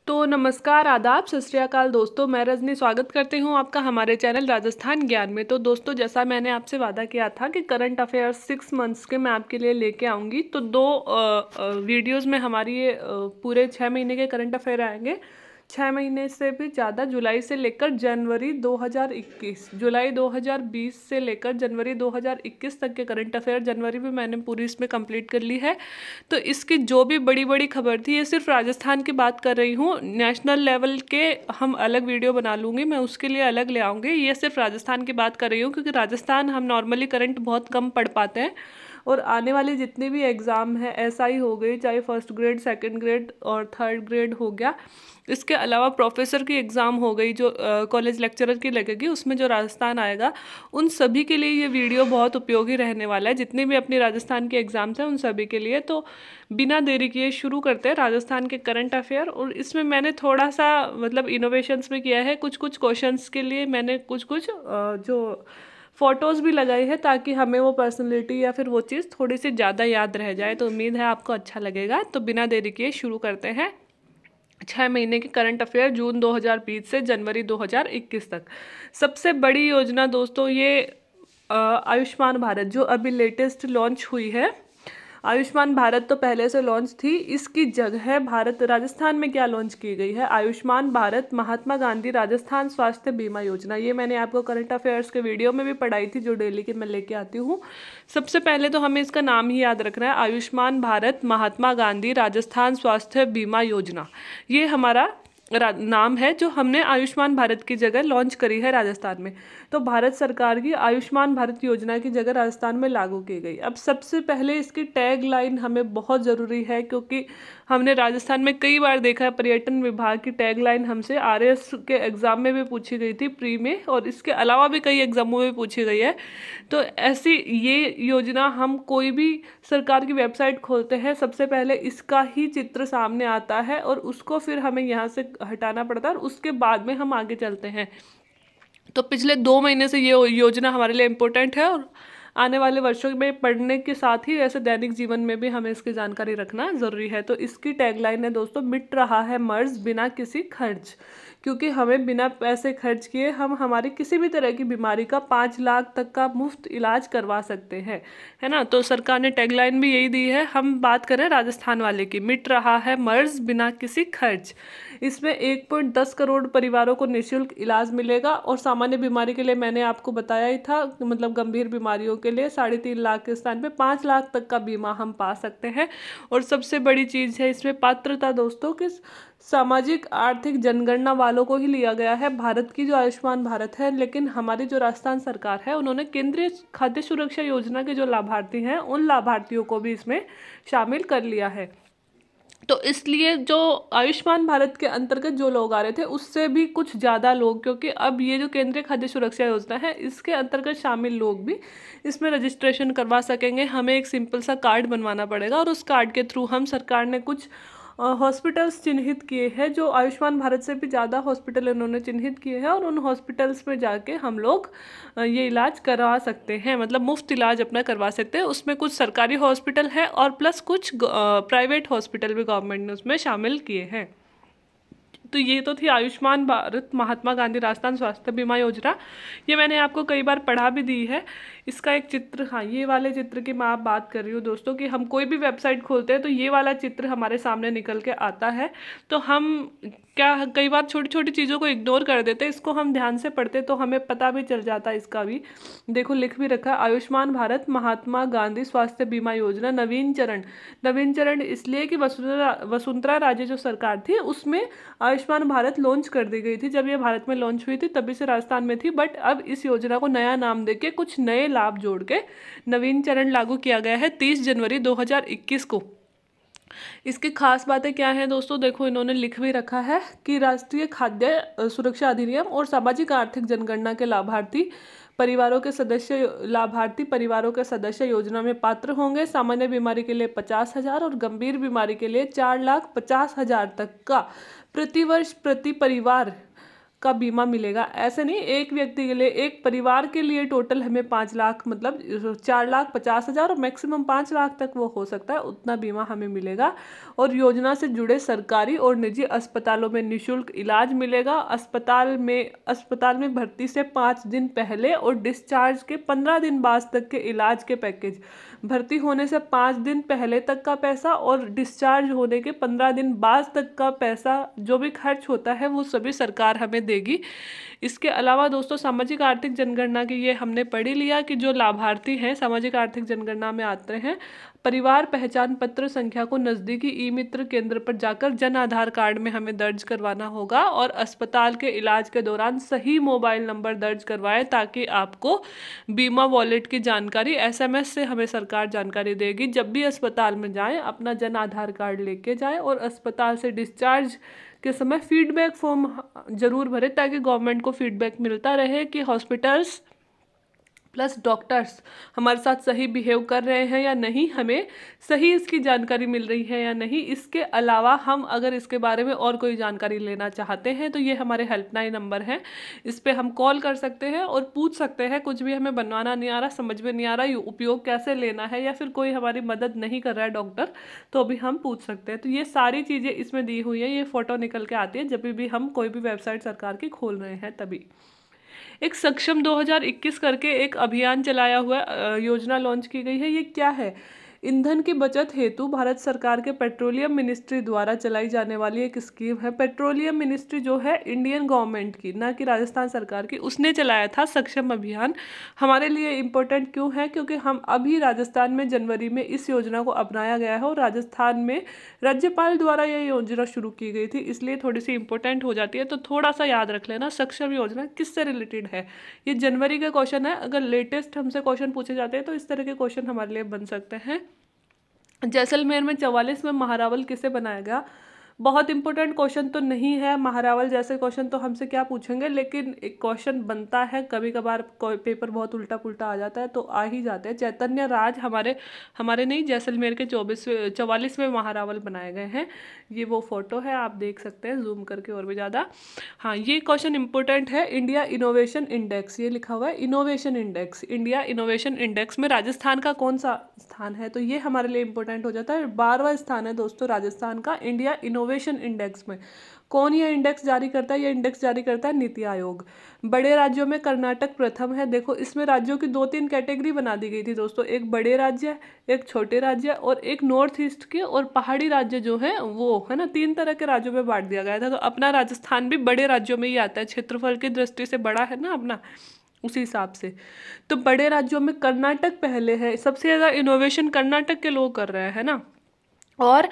तो नमस्कार, आदाब, सत श्री अकाल दोस्तों। मैं रजनी स्वागत करती हूं आपका हमारे चैनल राजस्थान ज्ञान में। तो दोस्तों, जैसा मैंने आपसे वादा किया था कि करंट अफेयर्स 6 मंथ्स के मैं आपके लिए लेके आऊंगी, तो दो वीडियोस में हमारी ये पूरे 6 महीने के करंट अफेयर आएंगे। 6 महीने से भी ज़्यादा, जुलाई से लेकर जनवरी 2021, जुलाई 2020 से लेकर जनवरी 2021 तक के करंट अफेयर, जनवरी में मैंने पूरी इसमें कंप्लीट कर ली है। तो इसकी जो भी बड़ी बड़ी खबर थी, ये सिर्फ राजस्थान की बात कर रही हूँ। नेशनल लेवल के हम अलग वीडियो बना लूँगी, मैं उसके लिए अलग ले आऊँगी। ये सिर्फ राजस्थान की बात कर रही हूँ क्योंकि राजस्थान हम नॉर्मली करंट बहुत कम पढ़ पाते हैं, और आने वाली जितनी भी एग्ज़ाम है, एसआई हो गई, चाहे फर्स्ट ग्रेड, सेकंड ग्रेड और थर्ड ग्रेड हो गया, इसके अलावा प्रोफेसर की एग्ज़ाम हो गई जो कॉलेज लेक्चरर की लगेगी, उसमें जो राजस्थान आएगा, उन सभी के लिए ये वीडियो बहुत उपयोगी रहने वाला है। जितने भी अपनी राजस्थान के एग्ज़ाम्स हैं उन सभी के लिए। तो बिना देरी किए शुरू करते हैं राजस्थान के करंट अफेयर। और इसमें मैंने थोड़ा सा मतलब इनोवेशंस में किया है। कुछ कुछ क्वेश्चंस के लिए मैंने कुछ कुछ जो फ़ोटोज़ भी लगाई है, ताकि हमें वो पर्सनैलिटी या फिर वो चीज़ थोड़ी सी ज़्यादा याद रह जाए। तो उम्मीद है आपको अच्छा लगेगा। तो बिना देरी किए शुरू करते हैं 6 महीने के करंट अफेयर, जून 2020 से जनवरी 2021 तक। सबसे बड़ी योजना दोस्तों ये आयुष्मान भारत, जो अभी लेटेस्ट लॉन्च हुई है। आयुष्मान भारत तो पहले से लॉन्च थी, इसकी जगह भारत राजस्थान में क्या लॉन्च की गई है, आयुष्मान भारत महात्मा गांधी राजस्थान स्वास्थ्य बीमा योजना। ये मैंने आपको करंट अफेयर्स के वीडियो में भी पढ़ाई थी, जो डेली की मैं लेके आती हूँ। सबसे पहले तो हमें इसका नाम ही याद रखना है, आयुष्मान भारत महात्मा गांधी राजस्थान स्वास्थ्य बीमा योजना। ये हमारा नाम है जो हमने आयुष्मान भारत की जगह लॉन्च करी है राजस्थान में। तो भारत सरकार की आयुष्मान भारत योजना की जगह राजस्थान में लागू की गई। अब सबसे पहले इसकी टैग लाइन हमें बहुत ज़रूरी है, क्योंकि हमने राजस्थान में कई बार देखा है पर्यटन विभाग की टैग लाइन हमसे आरएएस के एग्ज़ाम में भी पूछी गई थी, प्री में, और इसके अलावा भी कई एग्जामों में पूछी गई है। तो ऐसी ये योजना हम कोई भी सरकार की वेबसाइट खोलते हैं, सबसे पहले इसका ही चित्र सामने आता है और उसको फिर हमें यहाँ से हटाना पड़ता है और उसके बाद में हम आगे चलते हैं। तो पिछले 2 महीने से ये योजना हमारे लिए इम्पोर्टेंट है, और आने वाले वर्षों में पढ़ने के साथ ही ऐसे दैनिक जीवन में भी हमें इसकी जानकारी रखना ज़रूरी है। तो इसकी टैगलाइन है दोस्तों, मिट रहा है मर्ज बिना किसी खर्च। क्योंकि हमें बिना पैसे खर्च किए हम हमारी किसी भी तरह की बीमारी का 5 लाख तक का मुफ्त इलाज करवा सकते हैं, है ना। तो सरकार ने टैगलाइन भी यही दी है। हम बात करें राजस्थान वाले की, मिट रहा है मर्ज बिना किसी खर्च। इसमें 1.10 करोड़ परिवारों को निःशुल्क इलाज मिलेगा, और सामान्य बीमारी के लिए मैंने आपको बताया ही था, मतलब गंभीर बीमारियों के लिए 3.5 लाख के स्थान पे 5 लाख तक का बीमा हम पा सकते हैं। और सबसे बड़ी चीज़ है इसमें पात्रता दोस्तों, कि सामाजिक आर्थिक जनगणना वालों को ही लिया गया है। भारत की जो आयुष्मान भारत है, लेकिन हमारी जो राजस्थान सरकार है, उन्होंने केंद्रीय खाद्य सुरक्षा योजना के जो लाभार्थी हैं, उन लाभार्थियों को भी इसमें शामिल कर लिया है। तो इसलिए जो आयुष्मान भारत के अंतर्गत जो लोग आ रहे थे, उससे भी कुछ ज़्यादा लोग, क्योंकि अब ये जो केंद्रीय खाद्य सुरक्षा योजना है, इसके अंतर्गत शामिल लोग भी इसमें रजिस्ट्रेशन करवा सकेंगे। हमें एक सिंपल सा कार्ड बनवाना पड़ेगा, और उस कार्ड के थ्रू हम, सरकार ने कुछ हॉस्पिटल्स चिन्हित किए हैं, जो आयुष्मान भारत से भी ज़्यादा हॉस्पिटल इन्होंने चिन्हित किए हैं, और उन हॉस्पिटल्स में जाके हम लोग ये इलाज करवा सकते हैं, मतलब मुफ्त इलाज अपना करवा सकते हैं। उसमें कुछ सरकारी हॉस्पिटल है और प्लस कुछ प्राइवेट हॉस्पिटल भी गवर्नमेंट ने उसमें शामिल किए हैं। तो ये तो थी आयुष्मान भारत महात्मा गांधी राजस्थान स्वास्थ्य बीमा योजना। ये मैंने आपको कई बार पढ़ा भी दी है। इसका एक चित्र, हाँ, ये वाले चित्र की मैं आप बात कर रही हूँ दोस्तों, कि हम कोई भी वेबसाइट खोलते हैं तो ये वाला चित्र हमारे सामने निकल के आता है। तो हम क्या कई बार छोटी छोटी चीज़ों को इग्नोर कर देते हैं, इसको हम ध्यान से पढ़ते तो हमें पता भी चल जाता है। इसका भी देखो, लिख भी रखा है, आयुष्मान भारत महात्मा गांधी स्वास्थ्य बीमा योजना नवीन चरण। नवीन चरण इसलिए कि वसुंधरा राजे जो सरकार थी, उसमें आयुष्मान भारत लॉन्च कर दी गई थी। जब ये भारत में लॉन्च हुई थी तभी से राजस्थान में थी, बट अब इस योजना को नया नाम देके कुछ नए लाभ जोड़ के नवीन चरण लागू किया गया है 30 जनवरी 2021 को। इसकी खास बातें क्या हैं दोस्तों, देखो, इन्होंने लिख भी रखा है कि राष्ट्रीय खाद्य सुरक्षा अधिनियम और सामाजिक आर्थिक जनगणना के लाभार्थी परिवारों के सदस्य योजना में पात्र होंगे। सामान्य बीमारी के लिए 50,000 और गंभीर बीमारी के लिए 4,50,000 तक का प्रतिवर्ष प्रति परिवार का बीमा मिलेगा। ऐसे नहीं, एक व्यक्ति के लिए, एक परिवार के लिए टोटल हमें 5 लाख मतलब 4,50,000 और मैक्सिमम 5 लाख तक वो हो सकता है, उतना बीमा हमें मिलेगा। और योजना से जुड़े सरकारी और निजी अस्पतालों में निःशुल्क इलाज मिलेगा। अस्पताल में भर्ती से 5 दिन पहले और डिस्चार्ज के 15 दिन बाद तक के इलाज के पैकेज, भर्ती होने से 5 दिन पहले तक का पैसा और डिस्चार्ज होने के 15 दिन बाद तक का पैसा, जो भी खर्च होता है वो सभी सरकार हमें देगी। इसके अलावा दोस्तों सामाजिक आर्थिक जनगणना की ये हमने पढ़ ही लिया कि जो लाभार्थी हैं सामाजिक आर्थिक जनगणना में आते हैं, परिवार पहचान पत्र संख्या को नज़दीकी ई मित्र केंद्र पर जाकर जन आधार कार्ड में हमें दर्ज करवाना होगा और अस्पताल के इलाज के दौरान सही मोबाइल नंबर दर्ज करवाएं ताकि आपको बीमा वॉलेट की जानकारी एसएमएस से हमें सरकार जानकारी देगी। जब भी अस्पताल में जाएं अपना जन आधार कार्ड लेके जाएं और अस्पताल से डिस्चार्ज के समय फीडबैक फॉर्म जरूर भरें ताकि गवर्नमेंट को फीडबैक मिलता रहे कि हॉस्पिटल्स प्लस डॉक्टर्स हमारे साथ सही बिहेव कर रहे हैं या नहीं, हमें सही इसकी जानकारी मिल रही है या नहीं। इसके अलावा हम अगर इसके बारे में और कोई जानकारी लेना चाहते हैं तो ये हमारे हेल्पलाइन नंबर हैं, इस पर हम कॉल कर सकते हैं और पूछ सकते हैं कुछ भी हमें बनवाना नहीं आ रहा, समझ में नहीं आ रहा, ये उपयोग कैसे लेना है, या फिर कोई हमारी मदद नहीं कर रहा है डॉक्टर, तो भी हम पूछ सकते हैं। तो ये सारी चीज़ें इसमें दी हुई हैं, ये फ़ोटो निकल के आती है जब भी हम कोई भी वेबसाइट सरकार की खोल रहे हैं तभी। एक सक्षम 2021 करके एक अभियान चलाया हुआ योजना लॉन्च की गई है। ये क्या है? ईंधन की बचत हेतु भारत सरकार के पेट्रोलियम मिनिस्ट्री द्वारा चलाई जाने वाली एक स्कीम है। पेट्रोलियम मिनिस्ट्री जो है इंडियन गवर्नमेंट की, ना कि राजस्थान सरकार की, उसने चलाया था सक्षम अभियान। हमारे लिए इम्पोर्टेंट क्यों है? क्योंकि हम अभी राजस्थान में जनवरी में इस योजना को अपनाया गया है और राजस्थान में राज्यपाल द्वारा यह योजना शुरू की गई थी, इसलिए थोड़ी सी इंपॉर्टेंट हो जाती है। तो थोड़ा सा याद रख लेना सक्षम योजना किससे रिलेटेड है। ये जनवरी का क्वेश्चन है, अगर लेटेस्ट हमसे क्वेश्चन पूछे जाते हैं तो इस तरह के क्वेश्चन हमारे लिए बन सकते हैं। जैसलमेर में 44वें महारावल किसे बनाया गया? बहुत इंपॉर्टेंट क्वेश्चन तो नहीं है, महारावल जैसे क्वेश्चन तो हमसे क्या पूछेंगे, लेकिन एक क्वेश्चन बनता है, कभी कभार पेपर बहुत उल्टा पुल्टा आ जाता है तो आ ही जाते हैं। चैतन्य राज हमारे नहीं, जैसलमेर के 44वें महारावल बनाए गए हैं। ये वो फोटो है, आप देख सकते हैं जूम करके और भी ज़्यादा। हाँ, ये क्वेश्चन इंपॉर्टेंट है। इंडिया इनोवेशन इंडेक्स, ये लिखा हुआ है innovation index, India innovation index में राजस्थान का कौन सा स्थान है? तो ये हमारे लिए इंपॉर्टेंट हो जाता है। 12वां स्थान है दोस्तों राजस्थान का इंडिया इनोवेशन इंडेक्स में। कौन यह इंडेक्स जारी करता है? यह इंडेक्स जारी करता है नीति आयोग। बड़े राज्यों में कर्नाटक प्रथम है। देखो इसमें राज्यों की 2-3 कैटेगरी बना दी गई थी दोस्तों, एक बड़े राज्य, एक छोटे राज्य और एक नॉर्थ ईस्ट के और पहाड़ी राज्य जो है वो है ना, 3 तरह के राज्यों में बांट दिया गया था। तो अपना राजस्थान भी बड़े राज्यों में ही आता है, क्षेत्रफल की दृष्टि से बड़ा है ना अपना, उसी हिसाब से। तो बड़े राज्यों में कर्नाटक पहले है, सबसे ज़्यादा इनोवेशन कर्नाटक के लोग कर रहे हैं ना। और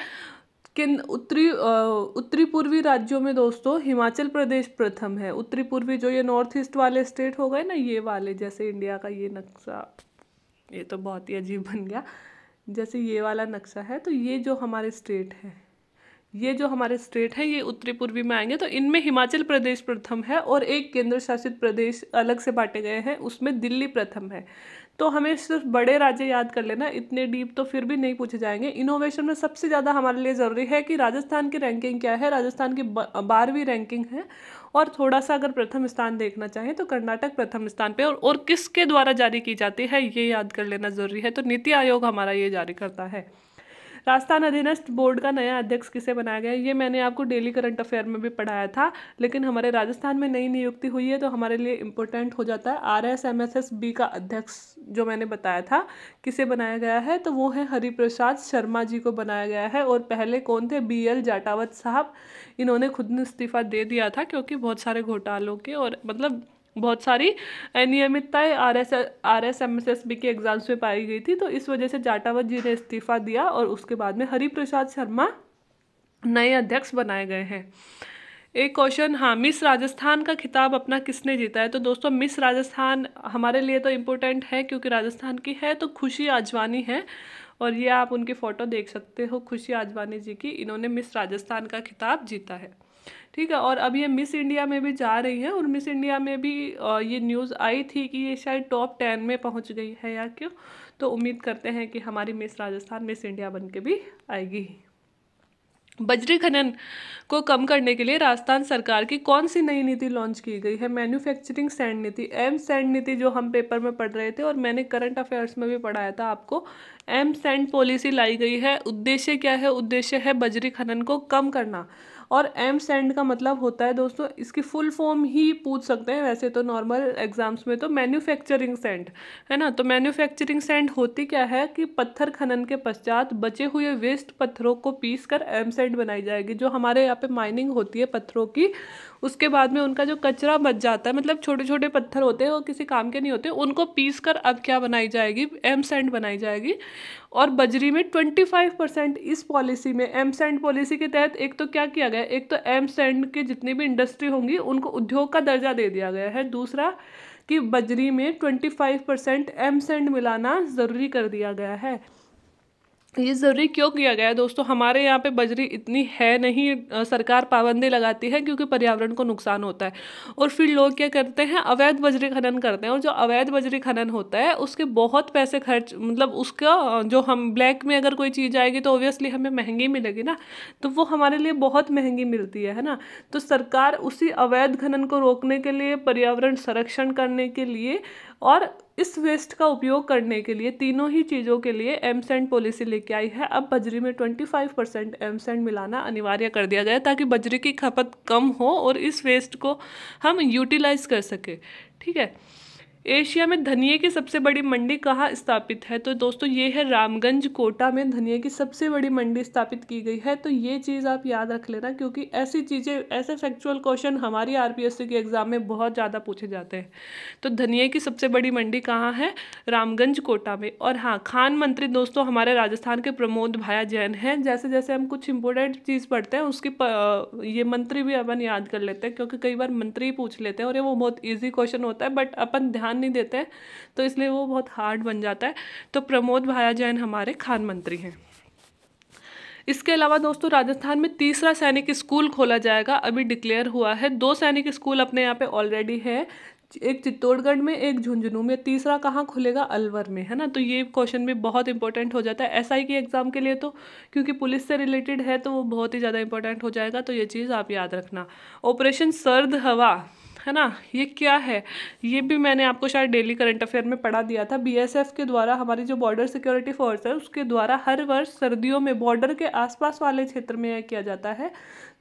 किन उत्तरी पूर्वी राज्यों में दोस्तों हिमाचल प्रदेश प्रथम है। उत्तरी पूर्वी जो ये नॉर्थ ईस्ट वाले स्टेट हो गए ना, ये वाले, जैसे इंडिया का ये नक्शा, ये तो बहुत ही अजीब बन गया, जैसे ये वाला नक्शा है, तो ये जो हमारे स्टेट है, ये जो हमारे स्टेट है ये उत्तरी पूर्वी में आएंगे। तो इनमें हिमाचल प्रदेश प्रथम है और एक केंद्र शासित प्रदेश अलग से बांटे गए हैं, उसमें दिल्ली प्रथम है। तो हमें सिर्फ बड़े राज्य याद कर लेना, इतने डीप तो फिर भी नहीं पूछे जाएंगे। इनोवेशन में सबसे ज़्यादा हमारे लिए ज़रूरी है कि राजस्थान की रैंकिंग क्या है। राजस्थान की 12वीं रैंकिंग है। और थोड़ा सा अगर प्रथम स्थान देखना चाहें तो कर्नाटक प्रथम स्थान पे, और किसके द्वारा जारी की जाती है ये याद कर लेना ज़रूरी है। तो नीति आयोग हमारा ये जारी करता है। राजस्थान अधीनस्थ बोर्ड का नया अध्यक्ष किसे बनाया गया? ये मैंने आपको डेली करंट अफेयर में भी पढ़ाया था, लेकिन हमारे राजस्थान में नई नियुक्ति हुई है तो हमारे लिए इम्पोर्टेंट हो जाता है। RSMSSB का अध्यक्ष जो मैंने बताया था किसे बनाया गया है, तो वो है हरिप्रसाद शर्मा जी को बनाया गया है। और पहले कौन थे? BL जाटावत साहब। इन्होंने खुद ने इस्तीफा दे दिया था क्योंकि बहुत सारे घोटालों के और मतलब बहुत सारी अनियमितताएं RSMSSB के एग्जाम्स में पाई गई थी, तो इस वजह से जाटावत जी ने इस्तीफा दिया और उसके बाद में हरिप्रसाद शर्मा नए अध्यक्ष बनाए गए हैं। एक क्वेश्चन, हाँ, मिस राजस्थान का खिताब अपना किसने जीता है? तो दोस्तों मिस राजस्थान हमारे लिए तो इम्पोर्टेंट है क्योंकि राजस्थान की है, तो खुशी आजवानी है। और ये आप उनकी फ़ोटो देख सकते हो, खुशी आजवानी जी की, इन्होंने मिस राजस्थान का खिताब जीता है। ठीक है। और अब ये मिस इंडिया में भी जा रही हैं और मिस इंडिया में भी ये न्यूज़ आई थी कि ये शायद टॉप 10 में पहुंच गई है या क्यों। तो उम्मीद करते हैं कि हमारी मिस राजस्थान मिस इंडिया बन के भी आएगी। बजरी खनन को कम करने के लिए राजस्थान सरकार की कौन सी नई नीति लॉन्च की गई है? मैन्युफैक्चरिंग सैंड नीति, एम सैंड नीति, जो हम पेपर में पढ़ रहे थे और मैंने करंट अफेयर्स में भी पढ़ाया था आपको। एम सैंड पॉलिसी लाई गई है। उद्देश्य क्या है? उद्देश्य है बजरी खनन को कम करना। और एम सैंड का मतलब होता है दोस्तों, इसकी फुल फॉर्म ही पूछ सकते हैं वैसे तो नॉर्मल एग्जाम्स में, तो मैन्युफैक्चरिंग सैंड है ना। तो मैन्युफैक्चरिंग सैंड होती क्या है कि पत्थर खनन के पश्चात बचे हुए वेस्ट पत्थरों को पीस कर एम सैंड बनाई जाएगी। जो हमारे यहाँ पे माइनिंग होती है पत्थरों की, उसके बाद में उनका जो कचरा बच जाता है, मतलब छोटे छोटे पत्थर होते हैं वो किसी काम के नहीं होते, उनको पीस कर अब क्या बनाई जाएगी? एम सैंड बनाई जाएगी। और बजरी में 25% इस पॉलिसी में, एम सैंड पॉलिसी के तहत एक तो क्या किया गया, एक तो एम सैंड की जितनी भी इंडस्ट्री होंगी उनको उद्योग का दर्जा दे दिया गया है। दूसरा कि बजरी में 25% एम सैंड मिलाना ज़रूरी कर दिया गया है। ये ज़रूरी क्यों किया गया है दोस्तों? हमारे यहाँ पे बजरी इतनी है नहीं, सरकार पाबंदी लगाती है क्योंकि पर्यावरण को नुकसान होता है। और फिर लोग क्या करते हैं? अवैध बजरी खनन करते हैं। और जो अवैध बजरी खनन होता है उसके बहुत पैसे खर्च, मतलब उसका जो हम ब्लैक में अगर कोई चीज़ आएगी तो ऑब्वियसली हमें महंगी मिलेगी ना, तो वो हमारे लिए बहुत महंगी मिलती है ना। तो सरकार उसी अवैध खनन को रोकने के लिए, पर्यावरण संरक्षण करने के लिए और इस वेस्ट का उपयोग करने के लिए, तीनों ही चीज़ों के लिए एम सैंड पॉलिसी लेके आई है। अब बजरी में 25% एम सैंड मिलाना अनिवार्य कर दिया गया है ताकि बजरी की खपत कम हो और इस वेस्ट को हम यूटिलाइज कर सके। ठीक है। एशिया में धनिये की सबसे बड़ी मंडी कहाँ स्थापित है? तो दोस्तों ये है रामगंज, कोटा में धनिये की सबसे बड़ी मंडी स्थापित की गई है। तो ये चीज़ आप याद रख लेना क्योंकि ऐसी चीज़ें, ऐसे फैक्चुअल क्वेश्चन हमारी आरपीएससी के एग्जाम में बहुत ज़्यादा पूछे जाते हैं। तो धनिये की सबसे बड़ी मंडी कहाँ है? रामगंज, कोटा में। और हाँ, खान मंत्री दोस्तों हमारे राजस्थान के प्रमोद भाया जैन हैं। जैसे जैसे हम कुछ इंपॉर्टेंट चीज़ पढ़ते हैं उसकी ये मंत्री भी अपन याद कर लेते हैं क्योंकि कई बार मंत्री पूछ लेते हैं और ये वो बहुत ईजी क्वेश्चन होता है बट अपन ध्यान नहीं देते हैं तो इसलिए वो बहुत हार्ड बन जाता है। तो प्रमोद भाया जैन हमारे खान मंत्री हैं। इसके अलावा दोस्तों राजस्थान में तीसरा सैनिक स्कूल खोला जाएगा, अभी डिक्लेयर हुआ है। 2 सैनिक स्कूल अपने यहाँ पे ऑलरेडी है, एक चित्तौड़गढ़ में, एक झुंझुनू में। तीसरा कहाँ खुलेगा? अलवर में, है ना। तो ये क्वेश्चन भी बहुत इंपॉर्टेंट हो जाता है एसआई के एग्जाम के लिए, तो क्योंकि पुलिस से रिलेटेड है तो वो बहुत ही ज़्यादा इंपॉर्टेंट हो जाएगा। तो ये चीज़ आप याद रखना। ऑपरेशन सर्द हवा, है ना, ये क्या है? ये भी मैंने आपको शायद डेली करंट अफेयर में पढ़ा दिया था। बीएसएफ के द्वारा, हमारी जो बॉर्डर सिक्योरिटी फोर्स है उसके द्वारा हर वर्ष सर्दियों में बॉर्डर के आसपास वाले क्षेत्र में यह किया जाता है।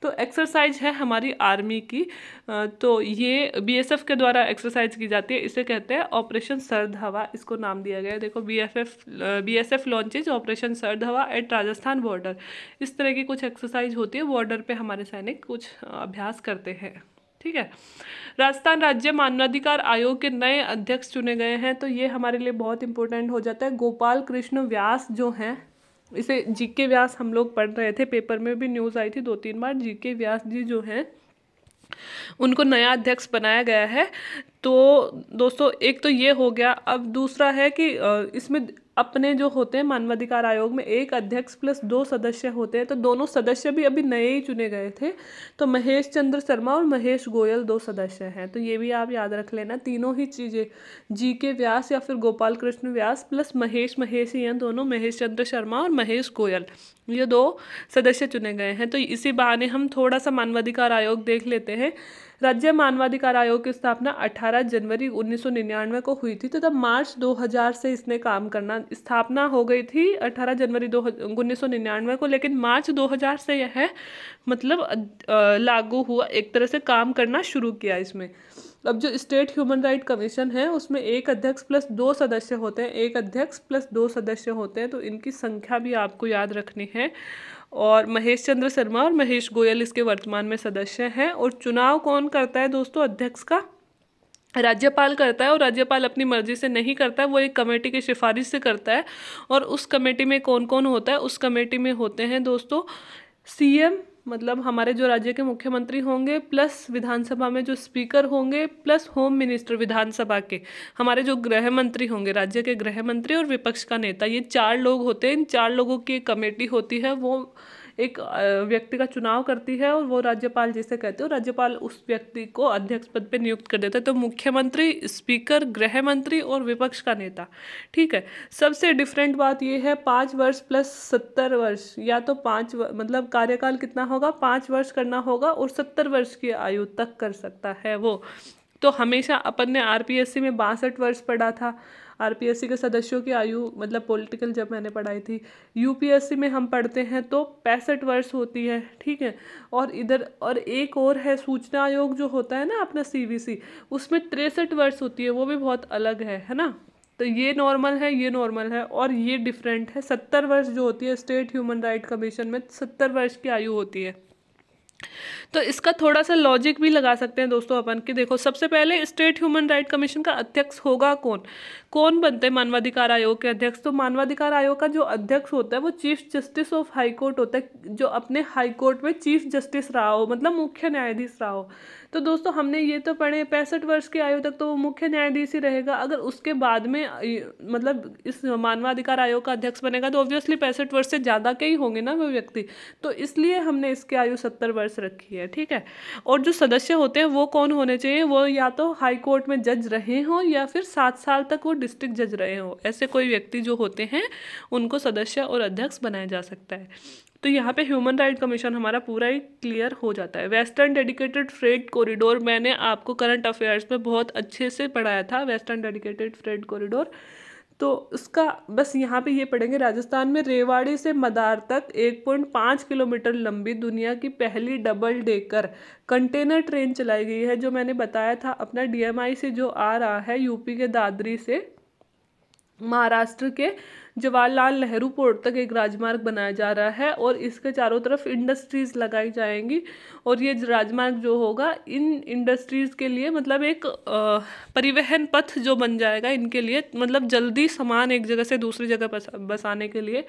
तो एक्सरसाइज है हमारी आर्मी की, तो ये बीएसएफ के द्वारा एक्सरसाइज की जाती है, इसे कहते हैं ऑपरेशन सर्द हवा, इसको नाम दिया गया है। देखो बीएसएफ लॉन्चेज ऑपरेशन सर्द हवा एट राजस्थान बॉर्डर। इस तरह की कुछ एक्सरसाइज होती है, बॉर्डर पे हमारे सैनिक कुछ अभ्यास करते हैं। ठीक है। राजस्थान राज्य मानवाधिकार आयोग के नए अध्यक्ष चुने गए हैं। तो ये हमारे लिए बहुत इंपॉर्टेंट हो जाता है। गोपाल कृष्ण व्यास जो हैं, इसे जीके व्यास हम लोग पढ़ रहे थे, पेपर में भी न्यूज़ आई थी 2-3 बार। जीके व्यास जी जो हैं उनको नया अध्यक्ष बनाया गया है। तो दोस्तों एक तो ये हो गया। अब दूसरा है कि इसमें अपने जो होते हैं मानवाधिकार आयोग में एक अध्यक्ष प्लस 2 सदस्य होते हैं। तो दोनों सदस्य भी अभी नए ही चुने गए थे। तो महेश चंद्र शर्मा और महेश गोयल 2 सदस्य हैं। तो ये भी आप याद रख लेना। तीनों ही चीज़ें, जीके व्यास या फिर गोपाल कृष्ण व्यास प्लस महेश ही हैं दोनों, महेश चंद्र शर्मा और महेश गोयल, ये 2 सदस्य चुने गए हैं। तो इसी बहाने हम थोड़ा सा मानवाधिकार आयोग देख लेते हैं। राज्य मानवाधिकार आयोग की स्थापना 18 जनवरी 1999 को हुई थी। तो तब मार्च 2000 से इसने काम करना, स्थापना हो गई थी 18 जनवरी 1999 को, लेकिन मार्च 2000 से यह मतलब लागू हुआ, एक तरह से काम करना शुरू किया इसमें। अब जो स्टेट ह्यूमन राइट कमीशन है उसमें एक अध्यक्ष प्लस 2 सदस्य होते हैं, एक अध्यक्ष प्लस 2 सदस्य होते हैं। तो इनकी संख्या भी आपको याद रखनी है। और महेश चंद्र शर्मा और महेश गोयल इसके वर्तमान में सदस्य हैं। और चुनाव कौन करता है दोस्तों अध्यक्ष का? राज्यपाल करता है। और राज्यपाल अपनी मर्जी से नहीं करता है, वो एक कमेटी की सिफारिश से करता है। और उस कमेटी में कौन कौन होता है? उस कमेटी में होते हैं दोस्तों सीएम, मतलब हमारे जो राज्य के मुख्यमंत्री होंगे, प्लस विधानसभा में जो स्पीकर होंगे, प्लस होम मिनिस्टर विधानसभा के, हमारे जो गृह मंत्री होंगे, राज्य के गृह मंत्री और विपक्ष का नेता, ये 4 लोग होते हैं। इन 4 लोगों की एक कमेटी होती है, वो एक व्यक्ति का चुनाव करती है और वो राज्यपाल जिसे कहते हो, राज्यपाल उस व्यक्ति को अध्यक्ष पद पे नियुक्त कर देता है। तो मुख्यमंत्री, स्पीकर, गृह मंत्री और विपक्ष का नेता। ठीक है, सबसे डिफरेंट बात ये है 5 वर्ष प्लस 70 वर्ष, या तो मतलब कार्यकाल कितना होगा, 5 वर्ष करना होगा और 70 वर्ष की आयु तक कर सकता है वो। तो हमेशा अपन ने आरपीएससी में 62 वर्ष पढ़ा था, आरपीएससी के सदस्यों की आयु, मतलब पॉलिटिकल जब मैंने पढ़ाई थी। यूपीएससी में हम पढ़ते हैं तो 65 वर्ष होती है। ठीक है, और इधर और एक और है सूचना आयोग जो होता है ना अपना सीवीसी, उसमें 63 वर्ष होती है, वो भी बहुत अलग है ना। तो ये नॉर्मल है, ये नॉर्मल है, और ये डिफरेंट है। 70 वर्ष जो होती है स्टेट ह्यूमन राइट कमीशन में 70 वर्ष की आयु होती है। तो इसका थोड़ा सा लॉजिक भी लगा सकते हैं दोस्तों अपन कि देखो, सबसे पहले स्टेट ह्यूमन राइट कमीशन का अध्यक्ष होगा कौन, कौन बनते हैं मानवाधिकार आयोग के अध्यक्ष। तो मानवाधिकार आयोग का जो अध्यक्ष होता है वो chief justice of high court होता है, जो अपने हाई कोर्ट में चीफ जस्टिस रहा हो, मतलब मुख्य न्यायाधीश रहा हो। तो दोस्तों हमने ये तो पढ़े 65 वर्ष की आयु तक तो वो मुख्य न्यायाधीश ही रहेगा। अगर उसके बाद में मतलब इस मानवाधिकार आयोग का अध्यक्ष बनेगा तो ऑब्वियसली 65 वर्ष से ज़्यादा के ही होंगे ना वो व्यक्ति, तो इसलिए हमने इसकी आयु 70 वर्ष रखी है। ठीक है, और जो सदस्य होते हैं वो कौन होने चाहिए, वो या तो हाई कोर्ट में जज रहे हों या फिर 7 साल तक वो डिस्ट्रिक्ट जज रहे हों। ऐसे कोई व्यक्ति जो होते हैं उनको सदस्य और अध्यक्ष बनाया जा सकता है। तो यहाँ पे ह्यूमन राइट कमीशन हमारा पूरा ही क्लियर हो जाता है। वेस्टर्न डेडिकेटेड फ्रेट कॉरिडोर मैंने आपको करंट अफेयर्स में बहुत अच्छे से पढ़ाया था, वेस्टर्न डेडिकेटेड फ्रेट कॉरिडोर। तो उसका बस यहाँ पे ये पढ़ेंगे, राजस्थान में रेवाड़ी से मदार तक 1.5 किलोमीटर लंबी दुनिया की पहली डबल डेकर कंटेनर ट्रेन चलाई गई है, जो मैंने बताया था अपना डीएमआई से जो आ रहा है, यूपी के दादरी से महाराष्ट्र के जवाहरलाल नेहरू पोर्ट तक एक राजमार्ग बनाया जा रहा है, और इसके चारों तरफ इंडस्ट्रीज लगाई जाएंगी। और ये राजमार्ग जो होगा इन इंडस्ट्रीज के लिए मतलब एक परिवहन पथ जो बन जाएगा इनके लिए, मतलब जल्दी सामान एक जगह से दूसरी जगह बसाने के लिए।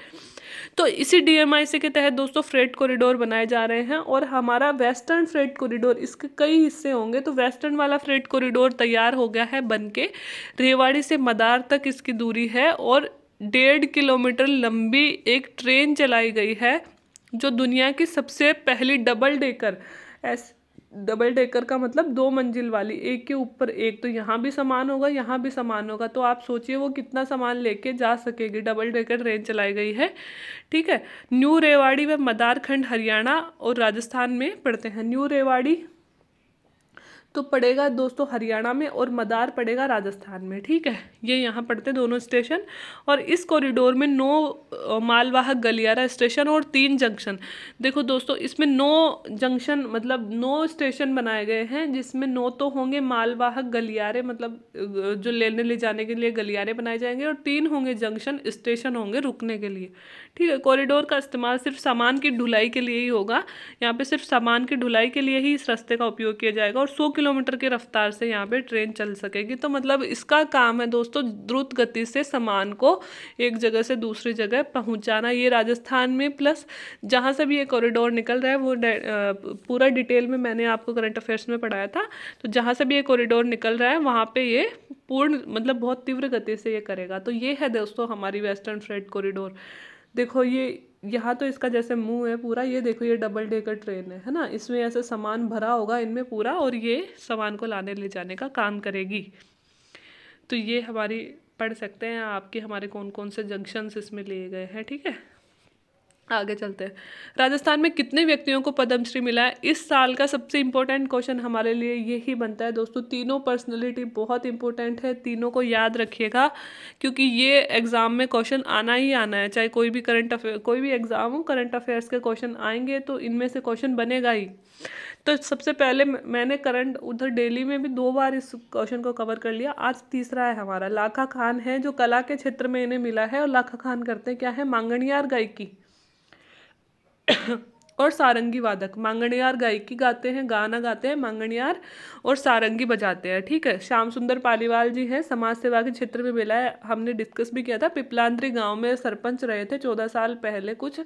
तो इसी डीएमआईसी के तहत दोस्तों फ्रेट कॉरिडोर बनाए जा रहे हैं। और हमारा वेस्टर्न फ्रेट कॉरिडोर, इसके कई हिस्से होंगे, तो वेस्टर्न वाला फ्रेट कॉरिडोर तैयार हो गया है बनके, रेवाड़ी से मदार तक इसकी दूरी है, और 1.5 किलोमीटर लंबी एक ट्रेन चलाई गई है जो दुनिया की सबसे पहली डबल डेकर, डबल डेकर का मतलब 2 मंजिल वाली, एक के ऊपर एक, तो यहाँ भी सामान होगा यहाँ भी सामान होगा। तो आप सोचिए वो कितना सामान लेके जा सकेगी, डबल डेकर ट्रेन चलाई गई है। ठीक है, न्यू रेवाड़ी व मदार खंड हरियाणा और राजस्थान में पड़ते हैं। न्यू रेवाड़ी तो पड़ेगा दोस्तों हरियाणा में और मदार पड़ेगा राजस्थान में। ठीक है, ये यहाँ पड़ते दोनों स्टेशन। और इस कॉरिडोर में 9 मालवाहक गलियारा स्टेशन और 3 जंक्शन। देखो दोस्तों इसमें 9 जंक्शन मतलब 9 स्टेशन बनाए गए हैं, जिसमें 9 तो होंगे मालवाहक गलियारे, मतलब जो लेने ले जाने के लिए गलियारे बनाए जाएंगे, और 3 होंगे जंक्शन, स्टेशन होंगे रुकने के लिए। ठीक है, कॉरिडोर का इस्तेमाल सिर्फ सामान की ढुलाई के लिए ही होगा, यहाँ पे सिर्फ सामान की ढुलाई के लिए ही इस रास्ते का उपयोग किया जाएगा, और 100 किलोमीटर की रफ्तार से यहाँ पे ट्रेन चल सकेगी। तो मतलब इसका काम है दोस्तों द्रुत गति से सामान को एक जगह से दूसरी जगह पहुँचाना। ये राजस्थान में प्लस जहाँ से भी ये कॉरिडोर निकल रहा है वो पूरा डिटेल में मैंने आपको करंट अफेयर्स में पढ़ाया था। तो जहाँ से भी ये कॉरिडोर निकल रहा है वहाँ पे ये पूर्ण मतलब बहुत तीव्र गति से ये करेगा। तो ये है दोस्तों हमारी वेस्टर्न फ्रेट कॉरिडोर। देखो ये यहाँ तो इसका जैसे मुंह है पूरा, ये देखो ये डबल डेकर ट्रेन है ना, इसमें ऐसे सामान भरा होगा इनमें पूरा, और ये सामान को लाने ले जाने का काम करेगी। तो ये हमारी पढ़ सकते हैं आपके हमारे कौन कौन से जंक्शंस इसमें लिए गए हैं। ठीक है, आगे चलते हैं। राजस्थान में कितने व्यक्तियों को पद्मश्री मिला है? इस साल का सबसे इम्पोर्टेंट क्वेश्चन हमारे लिए यही बनता है दोस्तों। तीनों पर्सनैलिटी बहुत इंपॉर्टेंट है, तीनों को याद रखिएगा, क्योंकि ये एग्जाम में क्वेश्चन आना ही आना है। चाहे कोई भी करंट अफेयर कोई भी एग्जाम हो, करंट अफेयर्स के क्वेश्चन आएंगे तो इनमें से क्वेश्चन बनेगा ही। तो सबसे पहले मैंने करंट उधर डेली में भी 2 बार इस क्वेश्चन को कवर कर लिया, आज तीसरा है हमारा। लाखा खान है जो कला के क्षेत्र में इन्हें मिला है, और लाखा खान करते हैं क्या है, मांगणियार गायकी और सारंगी वादक। मांगणियार गायकी गाते हैं, गाना गाते हैं मांगणियार, और सारंगी बजाते हैं। ठीक है, श्याम सुंदर पालीवाल जी हैं, समाज सेवा के क्षेत्र में मिला है, हमने डिस्कस भी किया था। पिपलांत्री गांव में सरपंच रहे थे 14 साल पहले कुछ,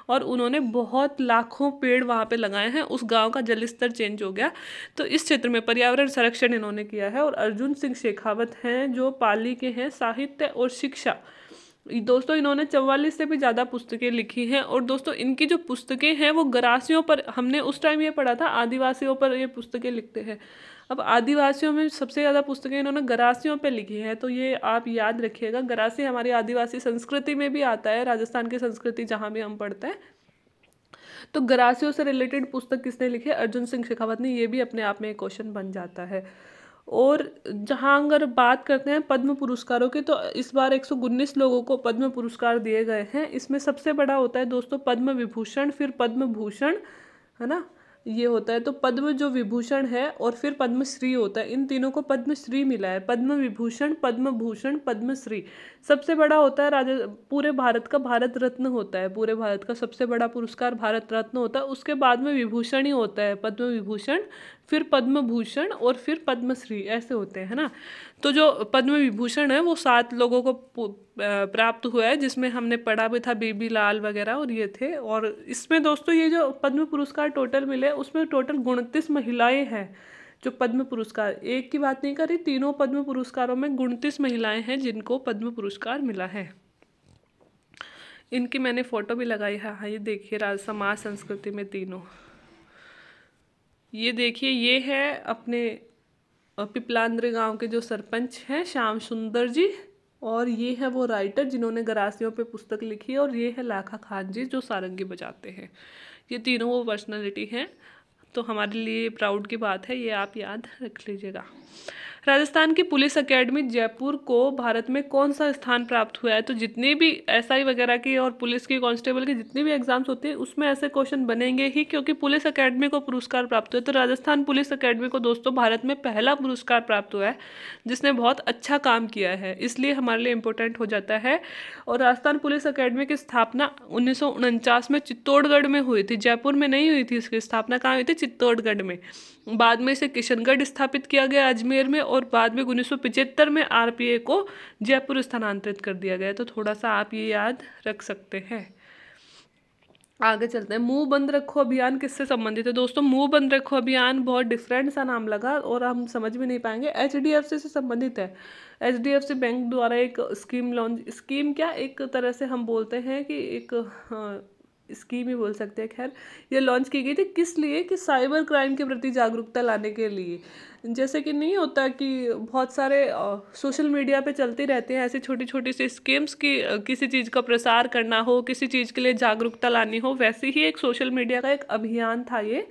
और उन्होंने बहुत लाखों पेड़ वहाँ पे लगाए हैं। उस गाँव का जल स्तर चेंज हो गया, तो इस क्षेत्र में पर्यावरण संरक्षण इन्होंने किया है। और अर्जुन सिंह शेखावत हैं जो पाली के हैं, साहित्य और शिक्षा दोस्तों इन्होंने 44 से भी ज़्यादा पुस्तकें लिखी हैं। और दोस्तों इनकी जो पुस्तकें हैं वो गरासियों पर, हमने उस टाइम ये पढ़ा था आदिवासियों पर ये पुस्तकें लिखते हैं। अब आदिवासियों में सबसे ज़्यादा पुस्तकें इन्होंने गरासियों पे लिखी हैं, तो ये आप याद रखिएगा। गरासी हमारी आदिवासी संस्कृति में भी आता है, राजस्थान की संस्कृति जहाँ भी हम पढ़ते हैं। तो गरासियों से रिलेटेड पुस्तक किसने लिखी है? अर्जुन सिंह शेखावत ने। ये भी अपने आप में एक क्वेश्चन बन जाता है। और जहाँ अगर बात करते हैं पद्म पुरस्कारों की, तो इस बार 119 लोगों को पद्म पुरस्कार दिए गए हैं। इसमें सबसे बड़ा होता है दोस्तों पद्म विभूषण, फिर पद्म भूषण, है ना, ये होता है। तो पद्म जो विभूषण है और फिर पद्मश्री होता है, इन तीनों को पद्मश्री मिला है। पद्म विभूषण, पद्म भूषण, पद्मश्री। सबसे बड़ा होता है पूरे भारत का भारत रत्न होता है। पूरे भारत का सबसे बड़ा पुरस्कार भारत रत्न होता है। उसके बाद में विभूषण ही होता है, पद्म विभूषण, फिर पद्म भूषण और फिर पद्मश्री, ऐसे होते हैं ना। तो जो पद्म विभूषण है वो 7 लोगों को प्राप्त हुआ है, जिसमें हमने पढ़ा भी था बीबी लाल वगैरह, और ये थे। और इसमें दोस्तों ये जो पद्म पुरस्कार टोटल मिले उसमें टोटल 29 महिलाएं हैं जो पद्म पुरस्कार, एक की बात नहीं कर रही, तीनों पद्म पुरस्कारों में 29 महिलाएं हैं जिनको पद्म पुरस्कार मिला है। इनकी मैंने फोटो भी लगाई है। हाँ, ये देखिए राज समाज संस्कृति में तीनों। ये देखिए, ये है अपने पिपलांद्र गांव के जो सरपंच हैं श्याम सुंदर जी, और ये है वो राइटर जिन्होंने गरासियों पे पुस्तक लिखी है, और ये है लाखा खान जी जो सारंगी बजाते हैं। ये तीनों वो पर्सनालिटी हैं, तो हमारे लिए प्राउड की बात है, ये आप याद रख लीजिएगा। राजस्थान की पुलिस एकेडमी जयपुर को भारत में कौन सा स्थान प्राप्त हुआ है? तो जितनी भी एसआई वगैरह की और पुलिस की कांस्टेबल की जितनी भी एग्जाम्स होते हैं उसमें ऐसे क्वेश्चन बनेंगे ही, क्योंकि पुलिस एकेडमी को पुरस्कार प्राप्त हुआ है। तो राजस्थान पुलिस एकेडमी को दोस्तों भारत में पहला पुरस्कार प्राप्त हुआ है जिसने बहुत अच्छा काम किया है, इसलिए हमारे लिए इम्पोर्टेंट हो जाता है। और राजस्थान पुलिस एकेडमी की स्थापना 1949 में चित्तौड़गढ़ में हुई थी, जयपुर में नहीं हुई थी। इसकी स्थापना कहाँ हुई थी? चित्तौड़गढ़ में। बाद में इसे किशनगढ़ स्थापित किया गया अजमेर में, और बाद में 1975 में आरपीए को जयपुर स्थानांतरित कर दिया गया। तो थोड़ा सा आप ये याद रख सकते हैं। आगे चलते हैं। मुंह बंद रखो अभियान किससे संबंधित है? दोस्तों मुंह बंद रखो अभियान बहुत डिफरेंट सा नाम लगा और हम समझ भी नहीं पाएंगे। एचडीएफसी से संबंधित है। एचडीएफसी बैंक द्वारा एक स्कीम लॉन्च, स्कीम क्या एक तरह से हम बोलते हैं कि एक स्कीम ही बोल सकते हैं, खैर ये लॉन्च की गई थी किस लिए? कि साइबर क्राइम के प्रति जागरूकता लाने के लिए। जैसे कि नहीं होता कि बहुत सारे सोशल मीडिया पे चलती रहती हैं ऐसी छोटी छोटी सी स्कीम्स की किसी चीज़ का प्रसार करना हो, किसी चीज़ के लिए जागरूकता लानी हो, वैसे ही एक सोशल मीडिया का एक अभियान था ये,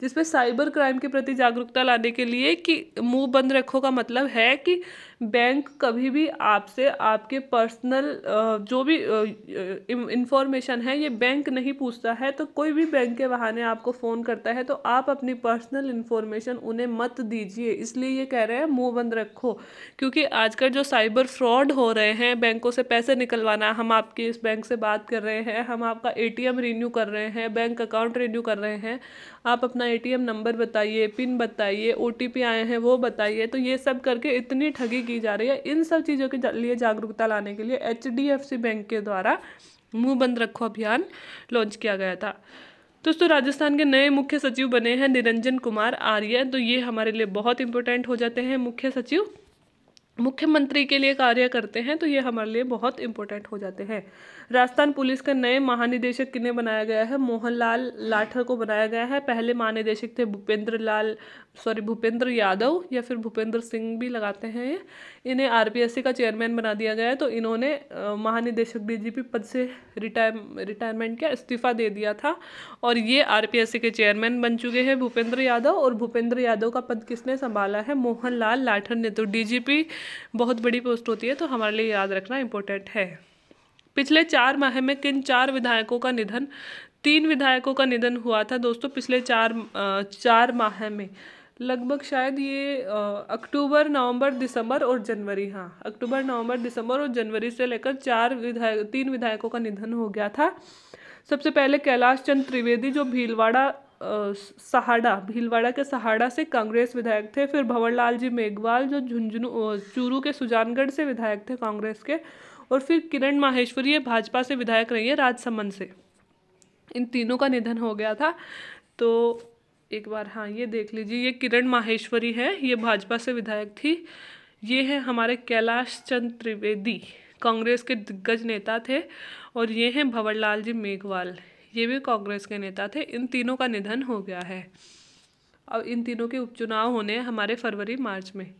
जिसमें साइबर क्राइम के प्रति जागरूकता लाने के लिए कि मुंह बंद रखो का मतलब है कि बैंक कभी भी आपसे आपके पर्सनल जो भी इंफॉर्मेशन है ये बैंक नहीं पूछता है। तो कोई भी बैंक के बहाने आपको फ़ोन करता है तो आप अपनी पर्सनल इंफॉर्मेशन उन्हें मत दीजिए। इसलिए ये कह रहे हैं मुंह बंद रखो, क्योंकि आजकल जो साइबर फ्रॉड हो रहे हैं, बैंकों से पैसे निकलवाना, हम आपके इस बैंक से बात कर रहे हैं, हम आपका एटीएम रिन्यू कर रहे हैं, बैंक अकाउंट रिन्यू कर रहे हैं, आप अपना एटीएम नंबर बताइए, पिन बताइए, ओटीपी आए हैं वो बताइए, तो ये सब करके इतनी ठगी की जा रही है। इन सब चीज़ों के लिए जागरूकता लाने के लिए एचडीएफसी बैंक के द्वारा मुंह बंद रखो अभियान लॉन्च किया गया था। दोस्तों राजस्थान के नए मुख्य सचिव बने हैं निरंजन कुमार आर्य, तो ये हमारे लिए बहुत इंपॉर्टेंट हो जाते हैं। मुख्य सचिव मुख्यमंत्री के लिए कार्य करते हैं, तो ये हमारे लिए बहुत इंपॉर्टेंट हो जाते हैं। राजस्थान पुलिस का नए महानिदेशक किन्हें बनाया गया है? मोहनलाल लाठर को बनाया गया है। पहले महानिदेशक थे भूपेंद्र यादव या फिर भूपेंद्र सिंह भी लगाते हैं ये। इन्हें आरपीएससी का चेयरमैन बना दिया गया है, तो इन्होंने महानिदेशक डीजीपी पद से रिटायरमेंट का इस्तीफा दे दिया था और ये आरपीएससी के चेयरमैन बन चुके हैं भूपेंद्र यादव। और भूपेंद्र यादव का पद किसने संभाला है? मोहनलाल लाठर ने। तो डीजीपी बहुत बड़ी पोस्ट होती है, तो हमारे लिए याद रखना इंपॉर्टेंट है। पिछले 4 माह में किन 4 विधायकों का निधन? 3 विधायकों का निधन हुआ था दोस्तों पिछले 4 माह में। लगभग शायद ये अक्टूबर, नवंबर, दिसंबर और जनवरी, हाँ अक्टूबर, नवंबर, दिसंबर और जनवरी से लेकर 3 विधायकों का निधन हो गया था। सबसे पहले कैलाश चंद त्रिवेदी जो भीलवाड़ा के सहाड़ा से कांग्रेस विधायक थे। फिर भंवरलाल जी मेघवाल जो चूरू के सुजानगढ़ से विधायक थे कांग्रेस के। और फिर किरण माहेश्वरी भाजपा से विधायक रही है राजसमंद से। इन तीनों का निधन हो गया था। तो एक बार हाँ ये देख लीजिए, ये किरण माहेश्वरी है, ये भाजपा से विधायक थी। ये है हमारे कैलाश चंद त्रिवेदी, कांग्रेस के दिग्गज नेता थे। और ये हैं भंवरलाल जी मेघवाल, ये भी कांग्रेस के नेता थे। इन तीनों का निधन हो गया है। अब इन तीनों के उपचुनाव होने हैं हमारे फरवरी मार्च में।